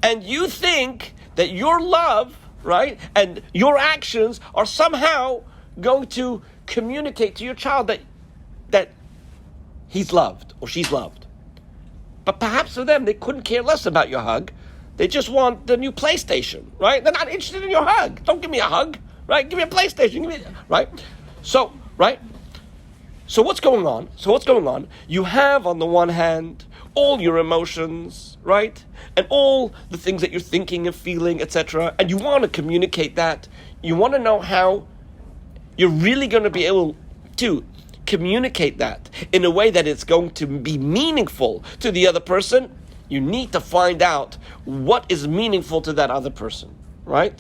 and you think that your love, right, and your actions are somehow going to communicate to your child that he's loved or she's loved. But perhaps for them, they couldn't care less about your hug. They just want the new PlayStation, right? They're not interested in your hug. Don't give me a hug, right? Give me a PlayStation, right? So, right? So what's going on? You have, on the one hand, all your emotions, right? And all the things that you're thinking and feeling, etc. And you want to communicate that. You want to know how you're really going to be able to communicate that in a way that it's going to be meaningful to the other person. You need to find out what is meaningful to that other person, right?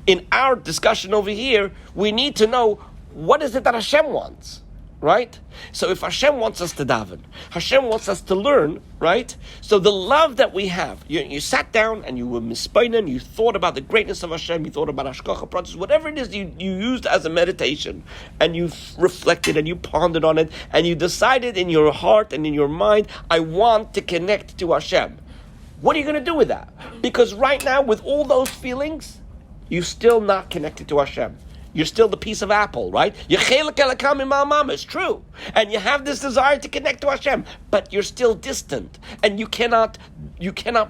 In our discussion over here, we need to know what is it that Hashem wants, right? So if Hashem wants us to daven, Hashem wants us to learn, right? So the love that we have, you sat down and you were mispainen, you thought about the greatness of Hashem, you thought about Hashgacha Pratis, whatever it is you used as a meditation, and you reflected and you pondered on it, and you decided in your heart and in your mind, I want to connect to Hashem. What are you going to do with that? Because right now, with all those feelings, you're still not connected to Hashem. You're still the piece of apple, right? It's true. And you have this desire to connect to Hashem, but you're still distant. And you cannot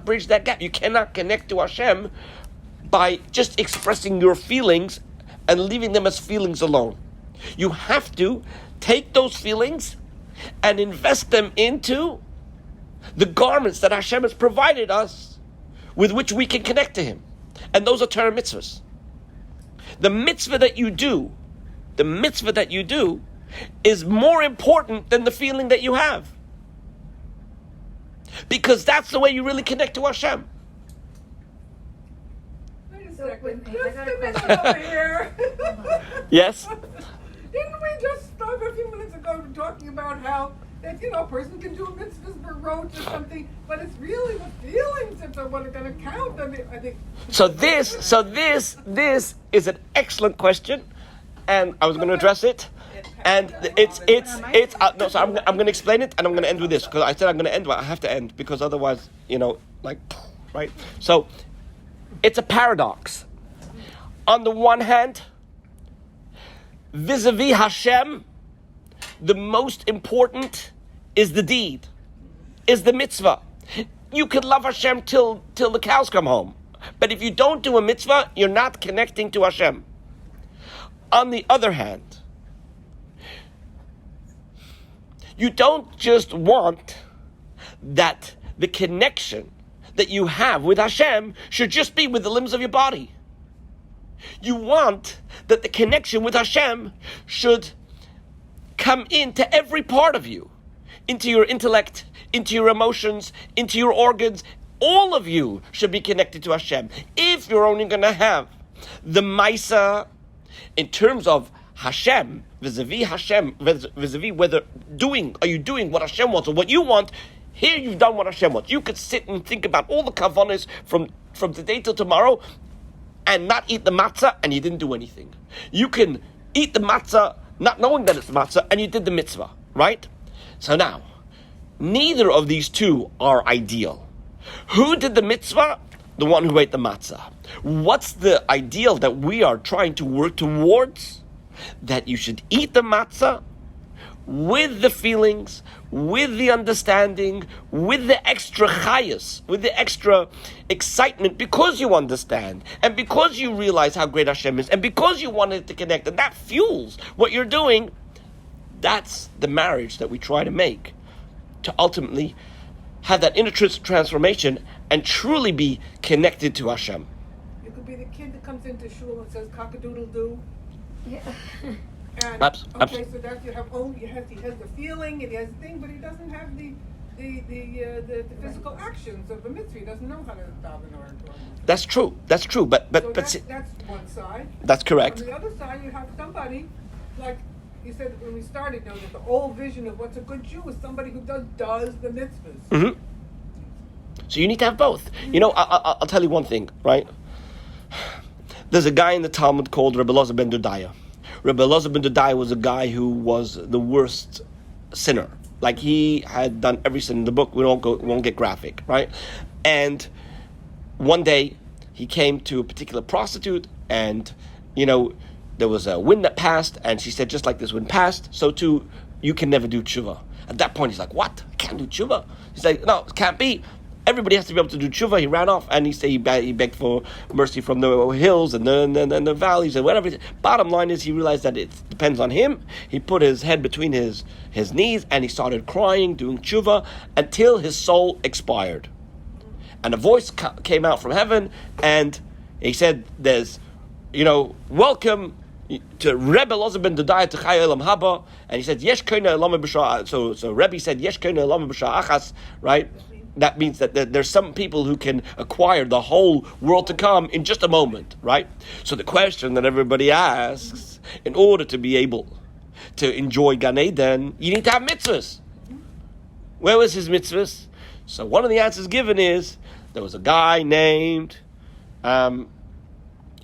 bridge that gap. You cannot connect to Hashem by just expressing your feelings and leaving them as feelings alone. You have to take those feelings and invest them into the garments that Hashem has provided us with which we can connect to Him. And those are Torah mitzvahs. The mitzvah that you do is more important than the feeling that you have. Because that's the way you really connect to Hashem. Wait a So, second. wait, I Just got a a minute question. over here. Yes? Didn't we just start a few minutes ago talking about how that, a person can do a mitzvah for roach or something, but it's really the feelings that are what are going to count. I think. So this is an excellent question, and I was going to address it, and so I'm going to explain it, and I'm going to end with this, because I said I'm going to end, but I have to end, because otherwise, right? So, it's a paradox. On the one hand, vis-a-vis Hashem, the most important is the deed, is the mitzvah. You could love Hashem till the cows come home. But if you don't do a mitzvah, you're not connecting to Hashem. On the other hand, you don't just want that the connection that you have with Hashem should just be with the limbs of your body. You want that the connection with Hashem should come into every part of you, into your intellect, into your emotions, into your organs. All of you should be connected to Hashem. If you're only going to have the Maisa in terms of Hashem, vis-a-vis Hashem, vis-a-vis whether are you doing what Hashem wants or what you want, here you've done what Hashem wants. You could sit and think about all the kavanas from today till tomorrow and not eat the matzah, and you didn't do anything. You can eat the matzah not knowing that it's matzah, and you did the mitzvah, right? So now, neither of these two are ideal. Who did the mitzvah? The one who ate the matzah. What's the ideal that we are trying to work towards? That you should eat the matzah with the feelings, with the understanding, with the extra chayas, with the extra excitement, because you understand, and because you realize how great Hashem is, and because you wanted to connect, and that fuels what you're doing. That's the marriage that we try to make, to ultimately have that inner transformation and truly be connected to Hashem. You could be the kid that comes into shul and says cock-a-doodle-doo. Yeah. And okay, so that he has the feeling, and he has the thing, but he doesn't have the physical actions of the mitzvah. He doesn't know how to daven or. That's true. But So that's one side. That's correct. On the other side, you have somebody like you said when we started. That the old vision of what's a good Jew is somebody who does the mitzvahs. Mm-hmm. So you need to have both. I'll tell you one thing, right? There's a guy in the Talmud called Rabbi Elazar ben Dodaya. Rabbi Elazar ben Dodaya was a guy who was the worst sinner. Like, he had done every sin in the book. We won't get graphic, right? And one day he came to a particular prostitute, and the there was a wind that passed, and she said, just like this wind passed, so too you can never do tshuva. At that point, he's like, what? I can't do tshuva. He's like, no, it can't be. Everybody has to be able to do tshuva. He ran off, and he begged for mercy from the hills and the valleys and whatever. Bottom line is, he realized that it depends on him. He put his head between his knees, and he started crying, doing tshuva, until his soul expired. And a voice came out from heaven, and he said, there's, welcome to Rebbe Loza ben Dodai to Chai Elam Haba, and he said, Yesh Koina Elama B'Shah. So Rebbe said, Yesh Koina Elama B'Shah Achas, right? That means that there's some people who can acquire the whole world to come in just a moment, right? So the question that everybody asks, in order to be able to enjoy Gan Eden, you need to have mitzvahs. Where was his mitzvahs? So one of the answers given is, there was a guy named Rabbi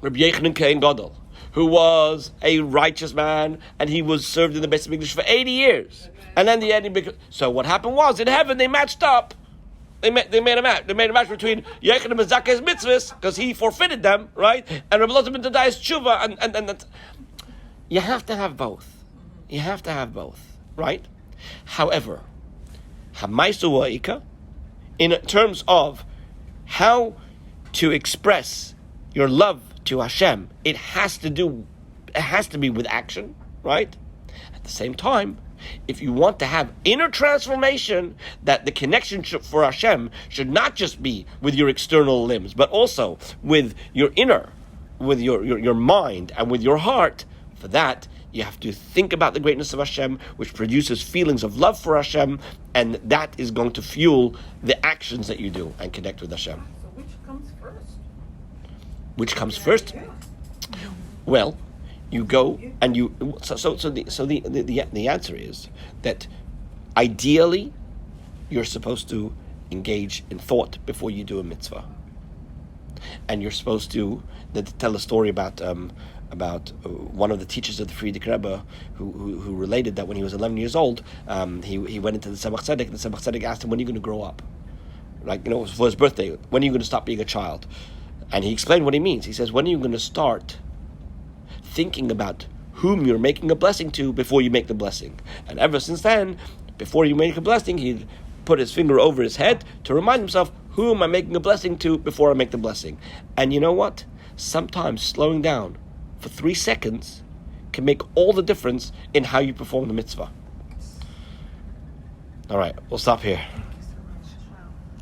Eli Cohen Gadol, who was a righteous man, and he was served in the Bais Hamikdash for 80 years. And then the end, so what happened was, in heaven, they matched up. They made a match. They made a match between Yechon and Zakeh's mitzvahs, because he forfeited them, right? And Rabbi Loza ben Dodai's tshuva, and that's, you have to have both. You have to have both, right? However, Hamaisu wa'ika, in terms of how to express your love to Hashem, it has to be with action, right? At the same time, if you want to have inner transformation, that the connection for Hashem should not just be with your external limbs, but also with your inner, with your mind and with your heart. For that, you have to think about the greatness of Hashem, which produces feelings of love for Hashem, and that is going to fuel the actions that you do and connect with Hashem. So which comes first? Which comes first? Yeah. Well, you go and you. So the answer is that ideally, you're supposed to engage in thought before you do a mitzvah, and you're supposed to tell a story about one of the teachers of the Frierdiker Rebbe who related that when he was 11 years old, he went into the Tzemach Tzedek, and the Tzemach Tzedek asked him, when are you going to grow up? Like, it was for his birthday, when are you going to stop being a child? And he explained what he means. He says, when are you going to start thinking about whom you're making a blessing to before you make the blessing? And ever since then, before you make a blessing, he'd put his finger over his head to remind himself, who am I making a blessing to before I make the blessing? And you know what? Sometimes slowing down for 3 seconds can make all the difference in how you perform the mitzvah. All right, we'll stop here.